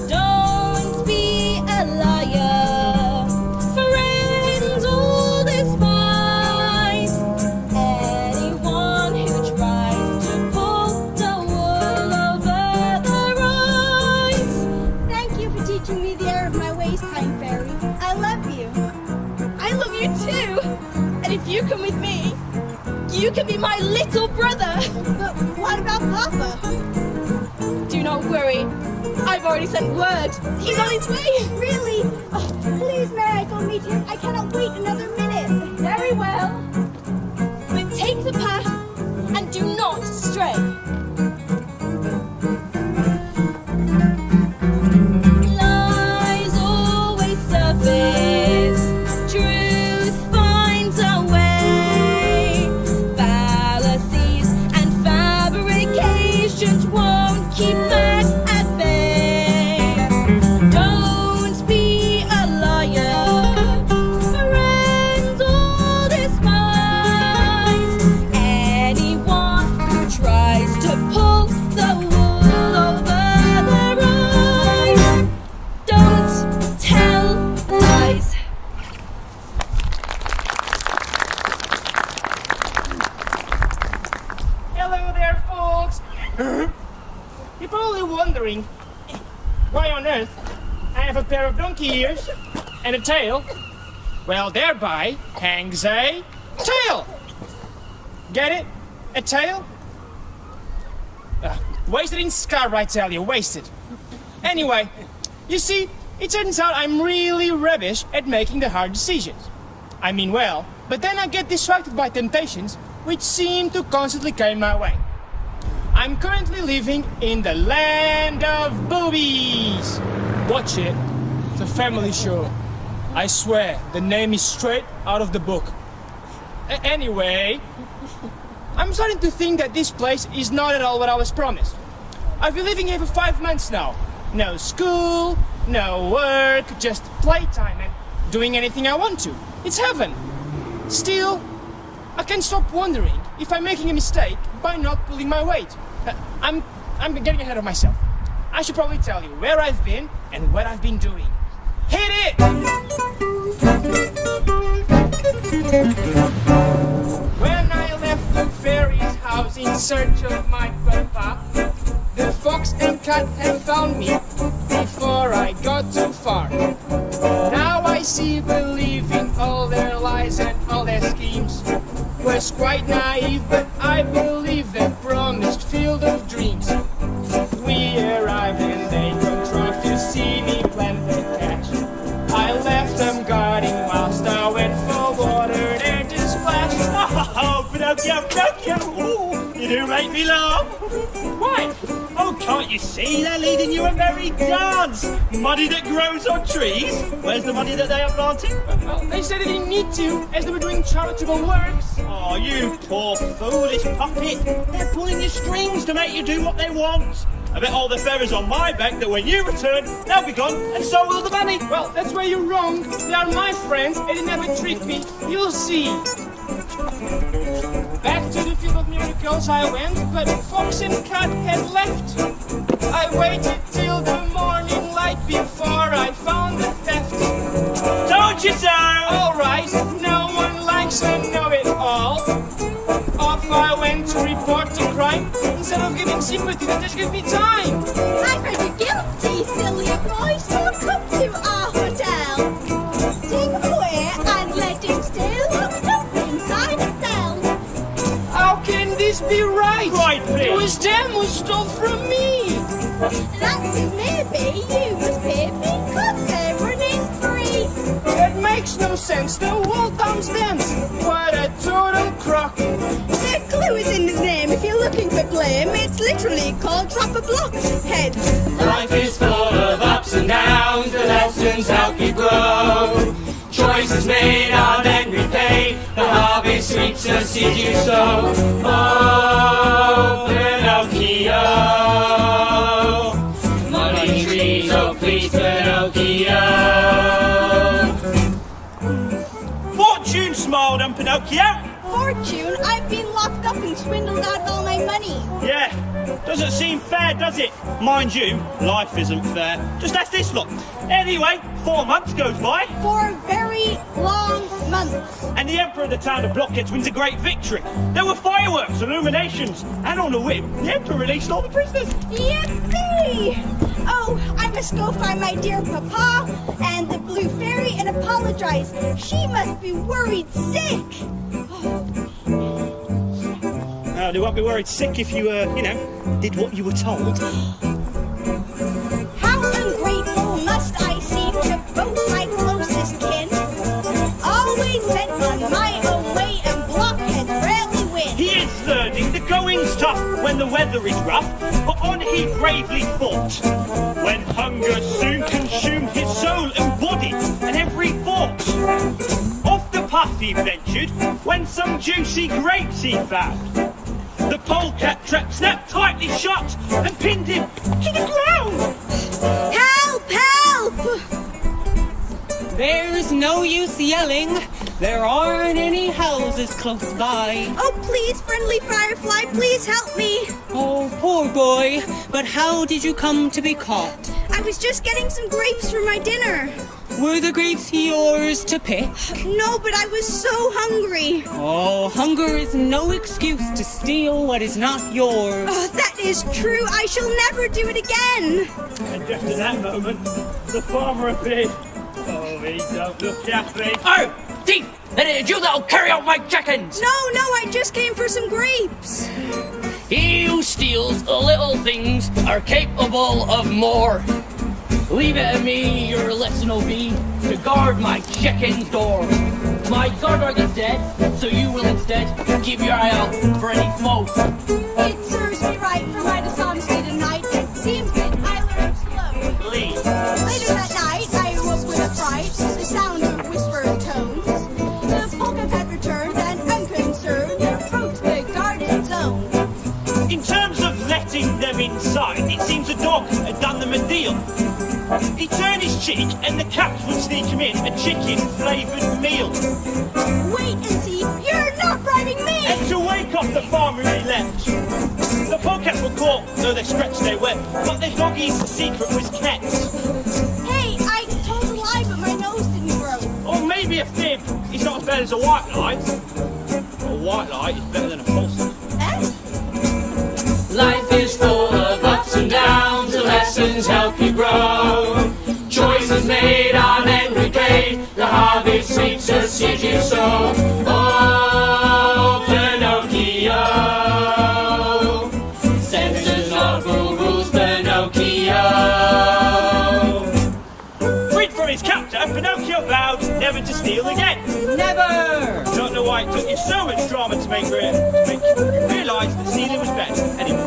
Don't be a liar, friends all despise. Anyone who tries to pull the wool over their eyes. Thank you for teaching me the error of my ways, kind fairy. I love you. I love you too. And if you come with me, you can be my little brother. But what about Papa? Do not worry. I've already sent word. He's on his way. Really? Oh, please, may I go meet him? I cannot wait another minute. Very well. But take the path and do not stray. Lies always surface, truth finds a way. Fallacies and fabrications won't keep facts at bay. Don't be a liar, friends all despise. probably wondering why on earth I have a pair of donkey ears and a tail. Well, thereby hangs a tail. Get it? A tail? Wasted in Scarborough, I tell you, wasted. Anyway, you see, it turns out I'm really rubbish at making the hard decisions. I mean well, but then I get distracted by temptations which seem to constantly come my way. I'm currently living in the land of Boobies. Watch it. It's a family show. I swear, the name is straight out of the book. Anyway, I'm starting to think that this place is not at all what I was promised. I've been living here for 5 months now. No school, no work, just playtime and doing anything I want to. It's heaven. Still, I can't stop wondering if I'm making a mistake by not pulling my weight. I'm getting ahead of myself. I should probably tell you where I've been and what I've been doing. Hit it! When I left the fairy's house in search of my papa, the fox and cat had found me before I got too far. Now I see believing all their lies and all their schemes was quite naive, but I believe their promised field of dreams. We arrived and they contrived to see me plant the catch. I left them guarding whilst I went for water there to splash. Oh, Pinocchio, Pinocchio! Ooh, you do make me laugh. Why? Oh, can't you see they're leading you a merry dance? Money that grows on trees? Where's the money that they are planting? Well, they said they didn't need to, as they were doing charitable works. Oh, you poor foolish puppet. They're pulling your strings to make you do what they want. I bet all the feathers on my back that when you return, they'll be gone, and so will the money. Well, that's where you're wrong. They are my friends, and they never trick me. You'll see. Back to the field of miracles I went, but fox and cat had left. I waited till the morning light before I found the theft. Told you so! All right, no one likes a know-it-all. Off I went to report the crime. Instead of giving sympathy, they just give me time. I heard you're guilty, silly boy, so come to our hotel. Take him away and let him stay locked up inside a cell. How can this be right? Right, please. It was them who stole from me. That's it, maybe you must pay because they're running free. That makes no sense. The whole town's them. What a total crock. The clue is in the name. If you're looking for blame, it's literally called Drop a Block Head. Life is full of ups and downs, the lessons help you grow. Choices made are then repaid, the harvest reaps the seed you sow. Oh, Pinocchio, money trees, oh please Pinocchio. Fortune smiled on Pinocchio. Fortune, I've been locked up and swindled out of all my money. Yeah, doesn't seem fair, does it? Mind you, life isn't fair. Just ask this lot. Anyway, 4 months goes by. 4 very long months. And the Emperor of the town of Blockheads wins a great victory. There were fireworks, illuminations, and on a whim, the Emperor released all the prisoners. Yippee! Oh, I must go find my dear papa and the blue fairy and apologize. She must be worried sick. They won't be worried sick if you, did what you were told. How ungrateful must I seem to both my closest kin? Always bent on my own way and Blockheads rarely win. He is learning the going's tough when the weather is rough, but on he bravely fought. When hunger soon consumed his soul and body and every thought. Off the path he ventured when some juicy grapes he found. The polecat trap snapped tightly shut and pinned him to the ground. Help! Help! There's no use yelling. There aren't any houses close by. Oh, please, friendly firefly, please help me. Oh, poor boy. But how did you come to be caught? I was just getting some grapes for my dinner. Were the grapes yours to pick? No, but I was so hungry. Oh, hunger is no excuse to steal what is not yours. Oh, that is true. I shall never do it again. And just at that moment, the farmer appeared. Oh, he don't look happy. Oh, thief! Then it is you that'll carry out my chickens! No, I just came for some grapes. He who steals little things are capable of more. Leave it to me, your lesson will be to guard my chicken's door. My guard dog is dead, so you will instead keep your eye out for any smoke. It serves me right for my dishonesty tonight. It seems that I learned slow. Please. Later that night, I awoke with a fright, the sound of whispered tones. The pockets had returned and unconcerned approached the garden zone. In terms of letting them inside, it seems a dog had done them a deal. He turned his cheek and the cats would sneak him in a chicken-flavoured meal. Wait and see, you're not bribing me! And to wake up the farmer he left. The polecats were caught, though they scratched their web, but their doggy's secret was kept. Hey, I told a lie, but my nose didn't grow. Or maybe a fib. It's not as bad as a white lie. A white lie is better than a false one. Life is full of ups and downs, the lessons help you grow. Choices made on every day, the harvest reaps the seed you sow. Oh, Pinocchio, senses not rules, Pinocchio. Freed from his captor, Pinocchio vowed never to steal again. Never! Don't know why it took you so much drama to make you realise that stealing was better. Anyway,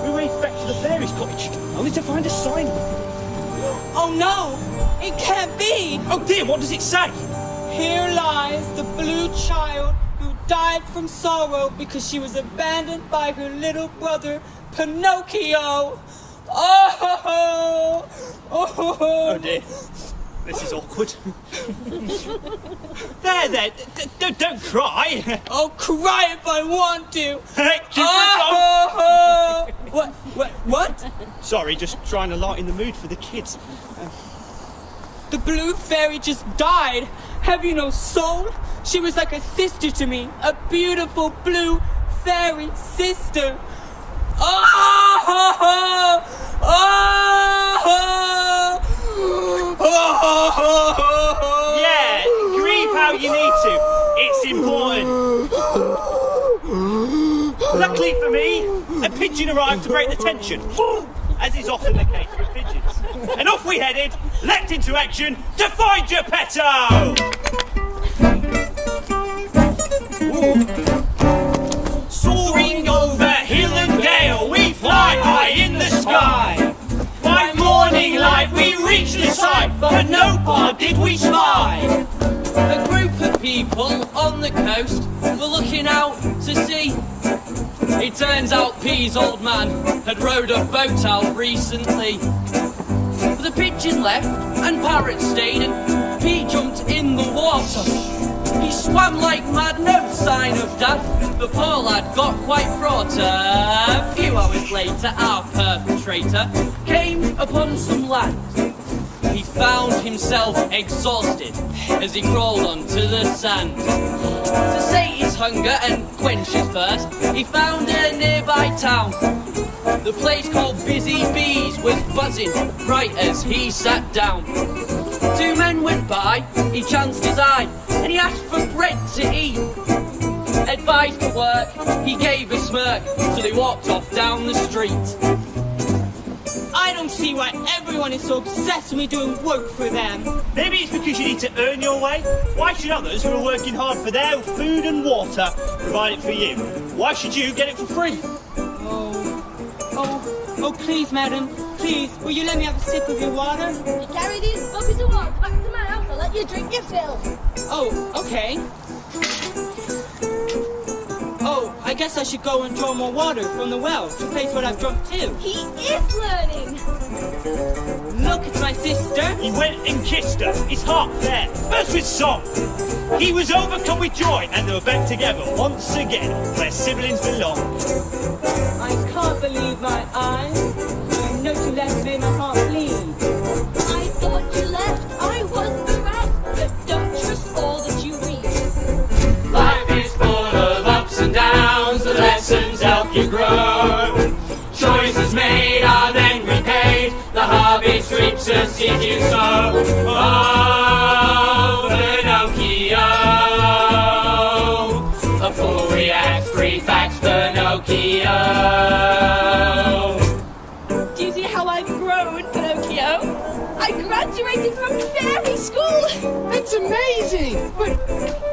we raced back to the fairy's cottage, only to find a sign. Oh no! It can't be! Oh dear, what does it say? Here lies the blue child who died from sorrow because she was abandoned by her little brother, Pinocchio. Oh! Oh dear. This is awkward. There, don't cry. I'll cry if I want to. Oh! What? Sorry, just trying to lighten the mood for the kids. The blue fairy just died. Have you no soul? She was like a sister to me, a beautiful blue fairy sister. Yeah, grieve how you need to. It's important. Luckily for me, a pigeon arrived to break the tension, as is often the case with pigeons. And off we headed, leapt into action to find Geppetto! Soaring over hill and dale, we fly high in the sky. By morning light we reach the site, but no bar did we spy. A group of people on the coast were looking out to sea. It turns out P's old man had rowed a boat out recently. The pigeon left and parrot stayed and P jumped in the water. He swam like mad, no sign of death. The poor lad got quite fraught. A few hours later our perpetrator came upon some land. He found himself exhausted as he crawled onto the sand. To sate his hunger and quench his thirst, he found a nearby town. The place called Busy Bees was buzzing right as he sat down. Two men went by, he chanced his eye, and he asked for bread to eat. Advised to work, he gave a smirk, so they walked off down the street. I don't see why everyone is so obsessed with me doing work for them. Maybe it's because you need to earn your way. Why should others who are working hard for their food and water provide it for you? Why should you get it for free? Oh, please, madam. Please, will you let me have a sip of your water? You carry these buckets of water back to my house, I'll let you drink your fill. Oh, okay. Oh, I guess I should go and draw more water from the well to replace what I've drunk too. He is learning. Look, it's my sister. He went and kissed her, his heart there, burst with song. He was overcome with joy, and they were back together once again, where siblings belong. I can't believe my eyes. I know you left me, my heart bleeds. I thought you left, I was bereft, but don't trust all that you read. Life is full of ups and downs, the lessons help you grow. succeed so. Oh, Pinocchio. A fool reacts, three facts, Pinocchio. Do you see how I've grown, Pinocchio? I graduated from fairy school! That's amazing! But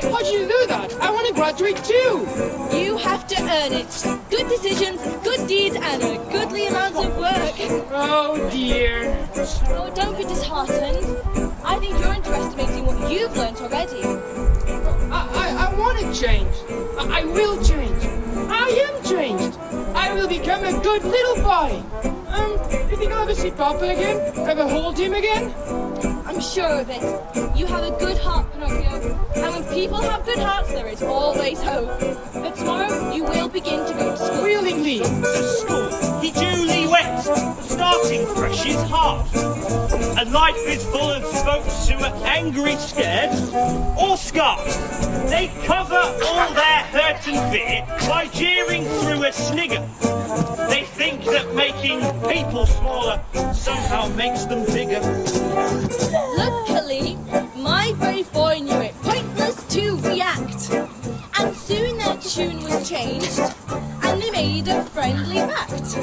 how did you do that? I want to graduate too! You have to earn it. Good decisions, good deeds, and a goodly amount of work. Oh dear. Oh, don't be disheartened. I think you're underestimating what you've learnt already. I want to change. I will change. I am changed. I will become a good little boy. You think I'll ever see Papa again? Ever hold him again? I'm sure of it. You have a good heart, Pinocchio. And when people have good hearts, there is always hope. But tomorrow, you will begin to go to school. Willingly. To school, he duly went. Starting fresh is hard. And life is full of folks who are angry, scared, or scarred. They cover all their hurt and fear by jeering through a snigger. They think that making people smaller somehow makes them bigger. Luckily, my brave boy knew it pointless to react. And soon their tune was changed, and they made a friendly pact.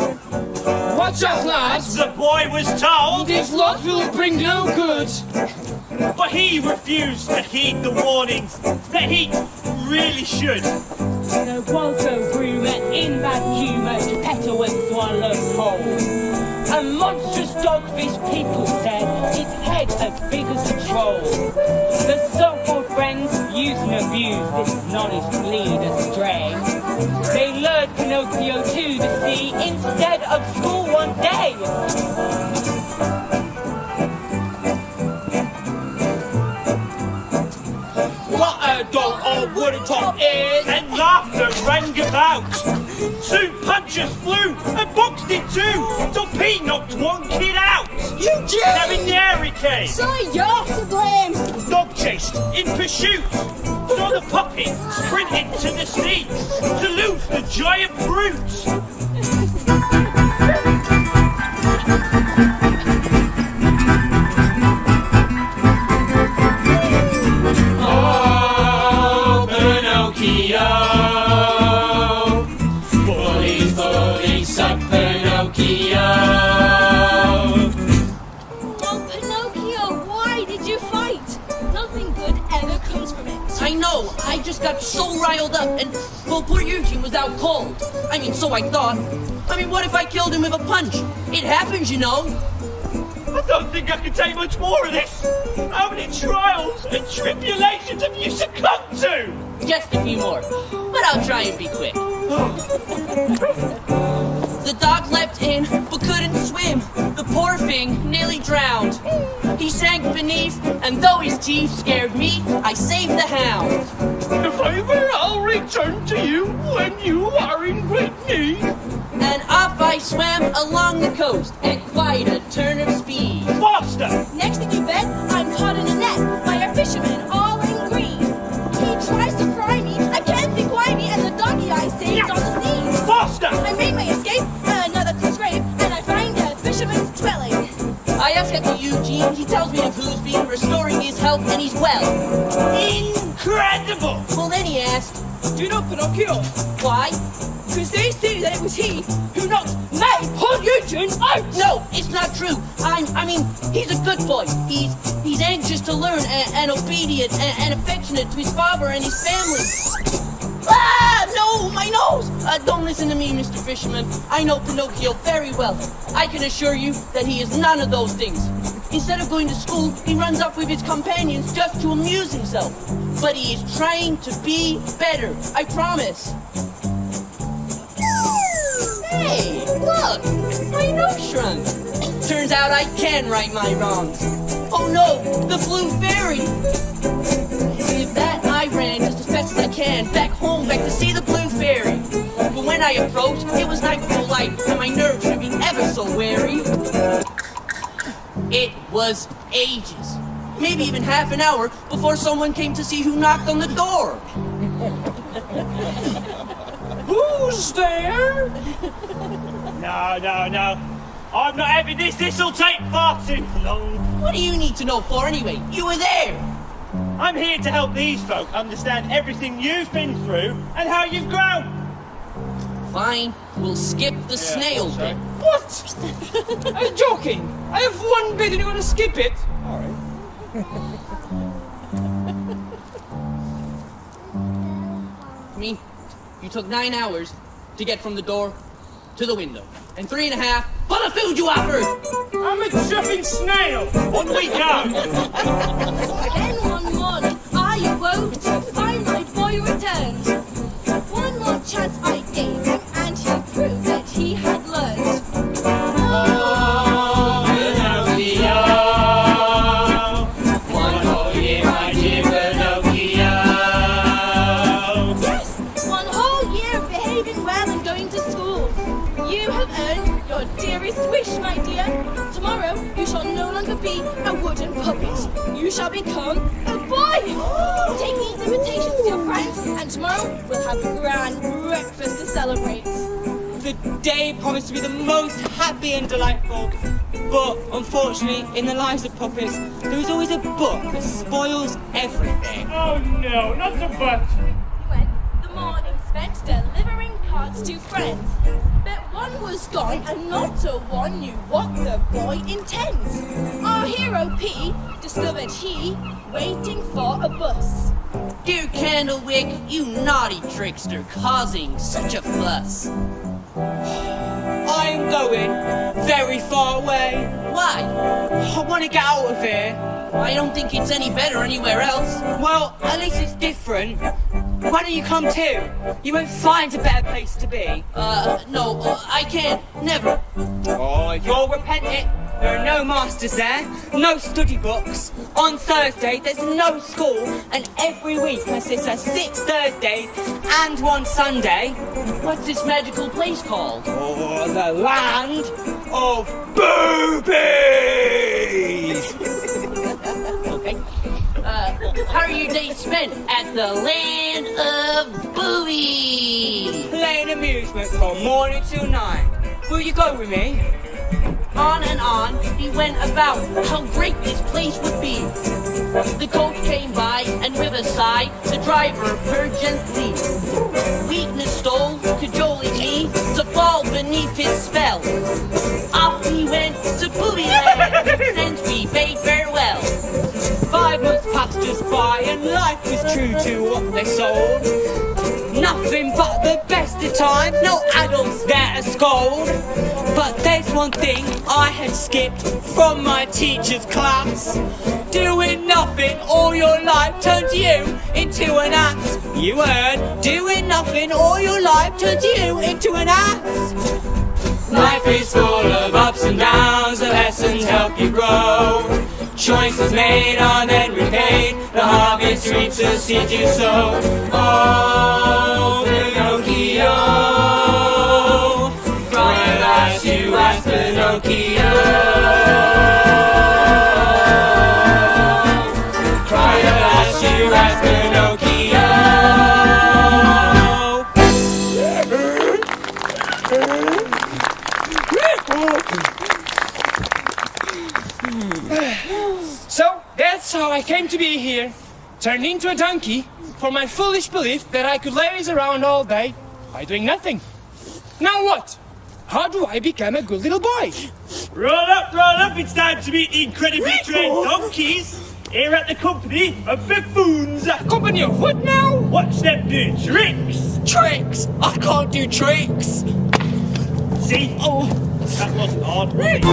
Watch out, lads! The boy was told, This lot will bring no good. but he refused to heed the warnings that he really should. The Walter grew in bad humour, Geppetto was swallowed whole. A monstrous dogfish, people said, its head as big as a troll. The so-called friends used and abused this knowledge to lead astray. They lured Pinocchio to the sea instead of school one day. What a dog old wooden top is! And laughter rang about. Soon punches flew and boxed in two till Pete knocked one kid out. Eugene! Having dairy came. So you're to blame. Dog chased in pursuit. Saw the puppy sprint into the sea to lose the giant brute. Oh, Pinocchio. Bullies, bullies, suck Pinocchio. Oh, Pinocchio, why did you fight? Nothing good ever comes from it. I know, I just got so riled up and, well, poor Eugene was out cold. I mean, so I thought. I mean, what if I killed him with a punch? It happens, you know. I don't think I can take much more of this. How many trials and tribulations have you succumbed to? Just a few more, but I'll try and be quick. The dog leapt in, but couldn't swim. The poor thing nearly drowned. He sank beneath, and though his teeth scared me, I saved the hound. If ever I'll return to you when you are in great need. And off I swam along the coast at quite a turn of speed. Faster! Next thing you bet, I'm caught in a net by a fisherman all in green. He tries to fry me, I can't think why me, and the doggy I saved on the sea. Faster! I made my escape, another close grave, and I find a fisherman's dwelling. I ask after Eugene, he tells me of who's been restoring his health and he's well. Incredible! Well, then he asked, Do you know Pinocchio? why? Because they say that it was he who knocked my poor Eugene out. No, it's not true. I mean, he's a good boy. He's anxious to learn and obedient and affectionate to his father and his family. Ah, no, my nose! Don't listen to me, Mr. Fisherman. I know Pinocchio very well. I can assure you that he is none of those things. Instead of going to school, he runs off with his companions just to amuse himself. But he is trying to be better, I promise. Hey, look! My nose shrunk. Turns out I can right my wrongs. Oh no, the blue fairy! With that, I ran just as fast as I can, back home, back to see the blue fairy. But when I approached, it was night before light, and my nerves were being ever so wary. It was ages, maybe even half an hour, before someone came to see who knocked on the door. Who's there? No. I'm not having this. This'll take far too long. What do you need to know for anyway? You were there. I'm here to help these folk understand everything you've been through and how you've grown. Fine, we'll skip the snail bit. What? Are you joking? I have one bit and you want to skip it? All right. I mean, you took 9 hours to get from the door to the window. And 3.5 for the food you offered! I'm a jumping snail! On we go! Then one morning I awoke to find my boy returned. One more chance I gave him and he proved that he had learned. Oh, Pinocchio, one whole year, my dear Pinocchio. Yes, one whole year of behaving well and going to school. You have earned your dearest wish, my dear. Tomorrow you shall no longer be a wooden puppet. You shall become a boy. Take these invitations to your friends, and tomorrow we'll have a grand breakfast to celebrate. The day promised to be the most happy and delightful. But unfortunately, in the lives of puppets, there is always a but that spoils everything. Oh no, not the butt. When the morning spent delivering cards to friends, but one was gone and not a one knew what the boy intends. Our hero P discovered he waiting for a bus. Dear Candlewick, you naughty trickster, causing such a fuss. I'm going very far away. Why? I want to get out of here. I don't think it's any better anywhere else. Well, at least it's different. Why don't you come too? You won't find a better place to be. No, I can't. Never. Oh, you'll repent it. There are no masters there, no study books. On Thursday, there's no school, and every week consists of 6 Thursdays and 1 Sunday. What's this magical place called? Oh, the land of Boobies! Okay. How are your days spent at the land of Boobies? Playing amusement from morning till night. Will you go with me? On and on, he went about how great this place would be. The coach came by, and with a sigh, the driver purred gently. Weakness stole, cajoling me to fall beneath his spell. Off we went to Booby Land, and we bade farewell. 5 months passed us by, and life was true to what they sold. Nothing but the best of times, no adults there to scold. But there's one thing I had skipped from my teacher's class. Doing nothing all your life turns you into an ass. You heard, doing nothing all your life turns you into an ass. Life is full of ups and downs, the lessons help you grow. Choices made are then repaid, the harvest reaps the seeds you sow. Oh, Pinocchio, cry alas you ask Pinocchio. Cry alas you ask Pinocchio. So, that's how I came to be here. Turned into a donkey for my foolish belief that I could laze around all day by doing nothing. Now what? How do I become a good little boy? Roll up, it's time to meet the incredibly trained donkeys here at the company of buffoons. Company of what now? Watch them do tricks. Tricks! I can't do tricks! See? Oh, That wasn't hard, was it?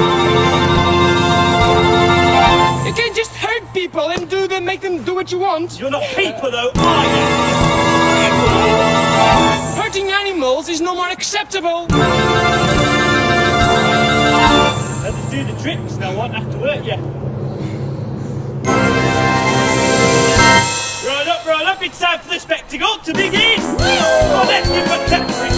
You can't just hurt people and make them do what you want. You're not people though, are you? Hurting animals is no more acceptable. Let us do the tricks, now I won't have to hurt you. Roll up, it's time for the spectacle to begin! Oh, let's give a clap for it.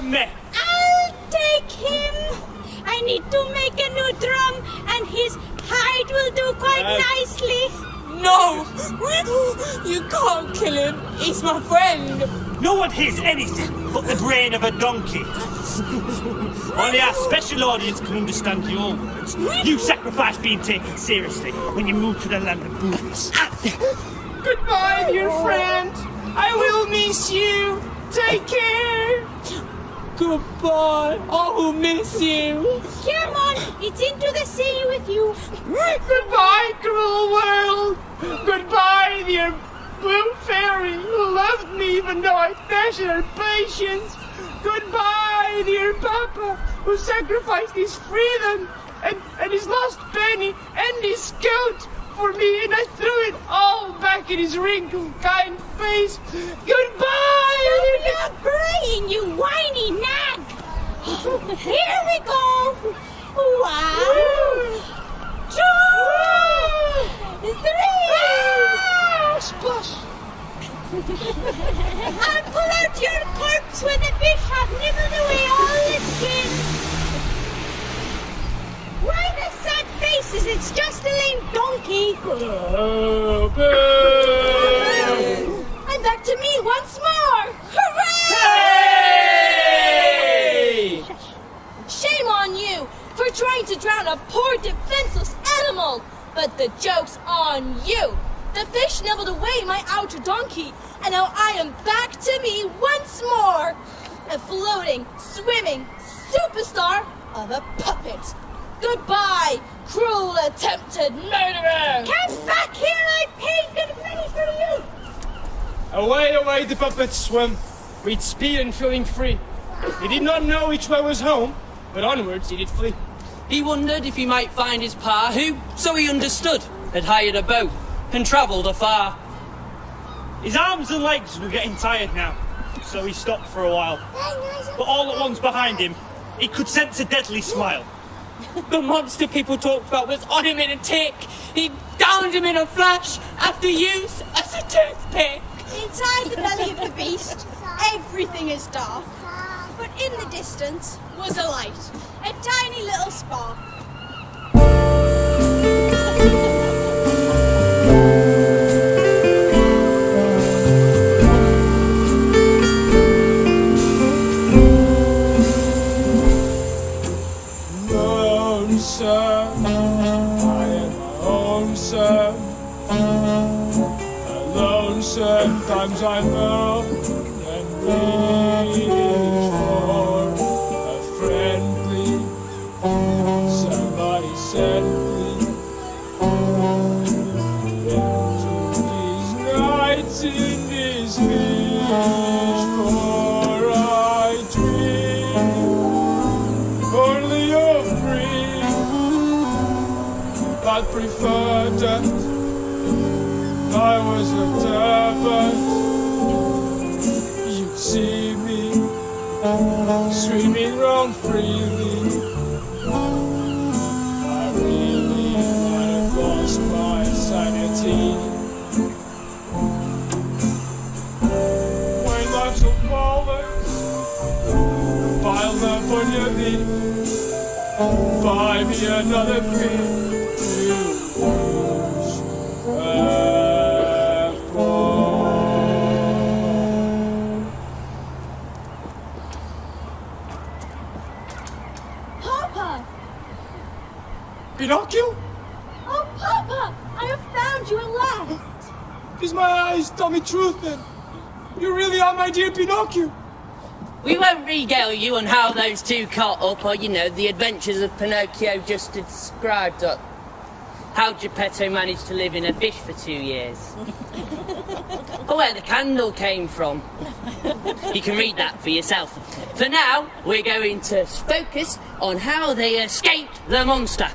me. I'll take him. I need to make a new drum, and his hide will do quite nicely. No! You can't kill him. He's my friend. No one hears anything but the brain of a donkey. Only our special audience can understand your words. You sacrifice being taken seriously when you move to the land of Boobies. Goodbye, dear friend. I will miss you. Take care. Goodbye. I will miss you. Come on, it's into the sea with you. Goodbye, cruel world. Goodbye, dear blue fairy who loved me even though I tested her patience. Goodbye, dear Papa, who sacrificed his freedom and his lost penny and his coat for me, and I threw it all back in his wrinkled, kind face. Goodbye! Stop praying, you whiny nag! Here we go! 1, 2, 3! Splash! I'll pull out your corpse when the fish have nibbled away all the skin! Why the sad faces? It's just a lame donkey! I'm back to me once more! Hooray! Shame on you for trying to drown a poor defenseless animal! But the joke's on you! The fish nibbled away my outer donkey, and now I am back to me once more! A floating, swimming superstar of a puppet! Goodbye, cruel attempted murderer! Come back here, I paid good money for you! Away, away the puppets swam, with speed and feeling free. He did not know which way was home, but onwards he did flee. He wondered if he might find his pa, who, so he understood, had hired a boat and travelled afar. His arms and legs were getting tired now, so he stopped for a while. But all at once behind him, he could sense a deadly smile. The monster people talked about was on him in a tick. He downed him in a flash after use as a toothpick. Inside the belly of the beast, everything is dark. But in the distance was a light, a tiny little spark. Lonesome, I am my own son. Alone sometimes I moan and reach for a friendly, somebody sently into these nights in this fish, for I dream only of free, but prefer death. I was looked at, but you'd see me swimming round freely. I really might have lost my sanity. When life's of boulders piled up on your knee, buy me another thing to use. Papa! Pinocchio? Oh, Papa! I have found you at last! Is my eyes tell me truth then? You really are my dear Pinocchio? We won't regale you on how those two caught up, or, the adventures of Pinocchio just described. How Geppetto managed to live in a fish for 2 years. Or where the candle came from. You can read that for yourself. For now, we're going to focus on how they escaped the monster.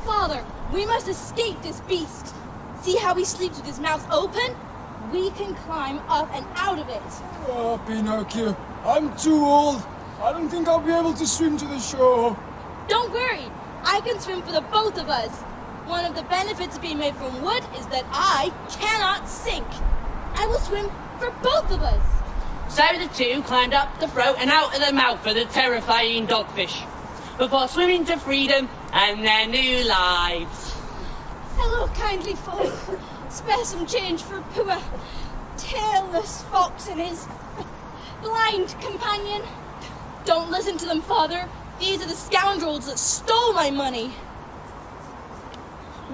Father, we must escape this beast. See how he sleeps with his mouth open? We can climb up and out of it. Oh, Pinocchio, I'm too old. I don't think I'll be able to swim to the shore. Don't worry, I can swim for the both of us. One of the benefits of being made from wood is that I cannot sink. I will swim for both of us. So the two climbed up the throat and out of the mouth of the terrifying dogfish, before swimming to freedom and their new lives. Hello, kindly folk. Spare some change for poor, tailless fox and his blind companion. Don't listen to them, father. These are the scoundrels that stole my money.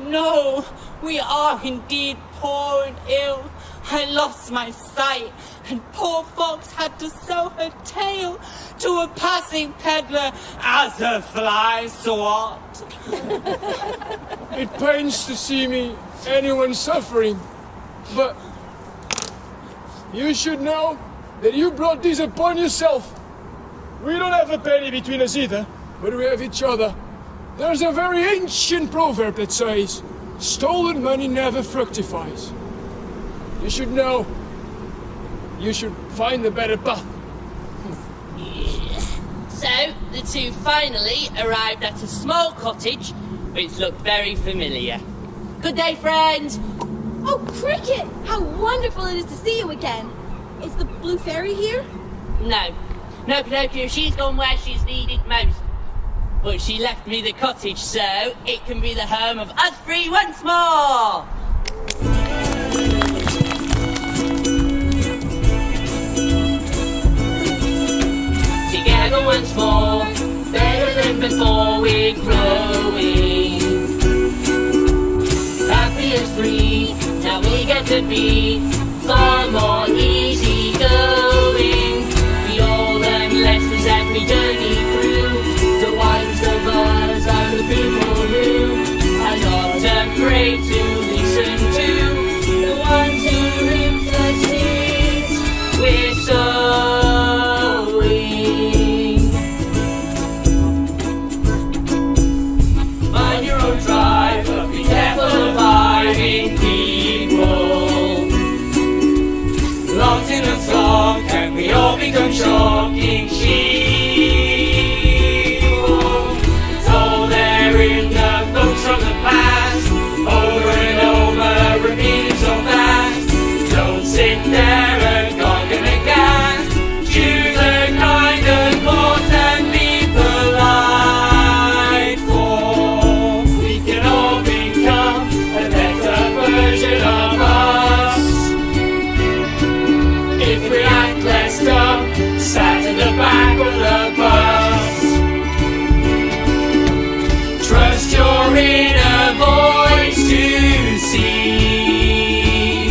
No, we are indeed poor and ill. I lost my sight, and poor Fox had to sew her tail to a passing peddler as a fly swat. It pains to see me, anyone suffering, but you should know that you brought this upon yourself. We don't have a penny between us either, but we have each other. There's a very ancient proverb that says, stolen money never fructifies. You should know. You should find a better path. So the two finally arrived at a small cottage which looked very familiar. Good day, friends! Oh, Cricket! How wonderful it is to see you again. Is the Blue Fairy here? No, Pinocchio, she's gone where she's needed most. But she left me the cottage so it can be the home of us three once more! Together once more, better than before, we're growing. Happy as free, now we get to be far more easy going. We all learn lessons as we journey through. The ones of us and the people who are not afraid to listen to the ones who live the seeds we're sowing. Find your own tribe, but be careful of hiding people. Locked in a flock, and we all become shocking sheep. From the past, over and over, repeating so fast. Don't sit there and gawk and aghast. Choose a kind of course and be polite, for we can all become a better version of us if we act less dumb, sat in the back of the bus. Trust your inner voice to see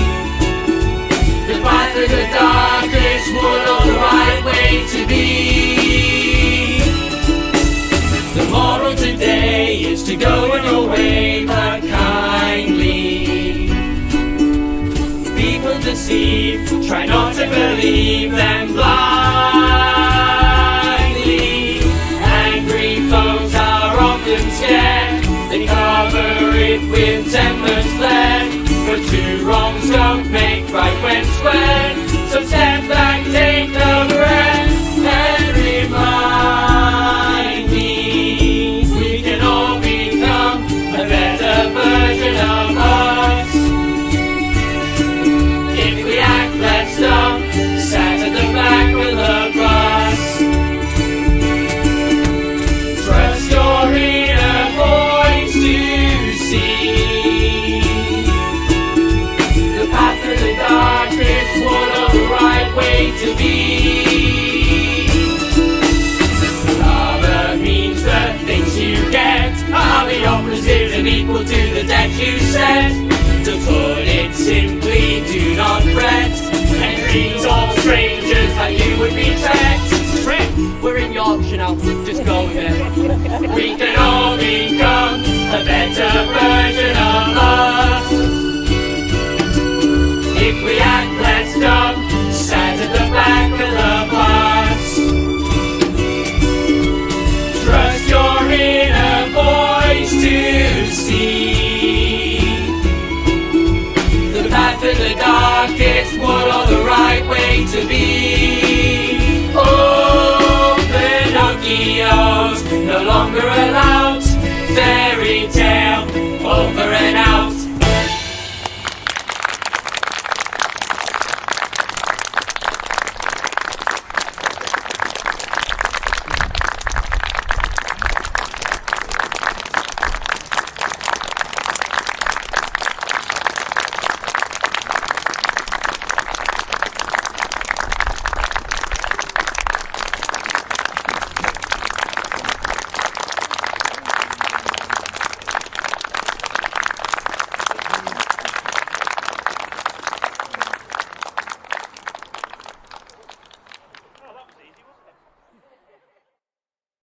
the path of the darkest wood or the right way to be. The moral today is to go in your way, but kindly. People deceive, try not to believe them blindly. Angry folks are often scared, they cover it with tempered fled. For two wrongs don't make right when squared. So step back, take a breath, and remind me we can all become a better version of us if we act less dumb, sat at the back with a bus. Trust your inner voice to see the path of the darkest wood or the right way to be. Lava means the things you get are the opposite and equal to the debt you set. To put it simply, do not fret and treat all strangers like you would be treated. Trick, we're in Yorkshire now, just go with it. We can all become a better version of us if we act less dumb, sat at the back of the bus. Trust your inner voice to see the path in the darkest wood or the right way to be.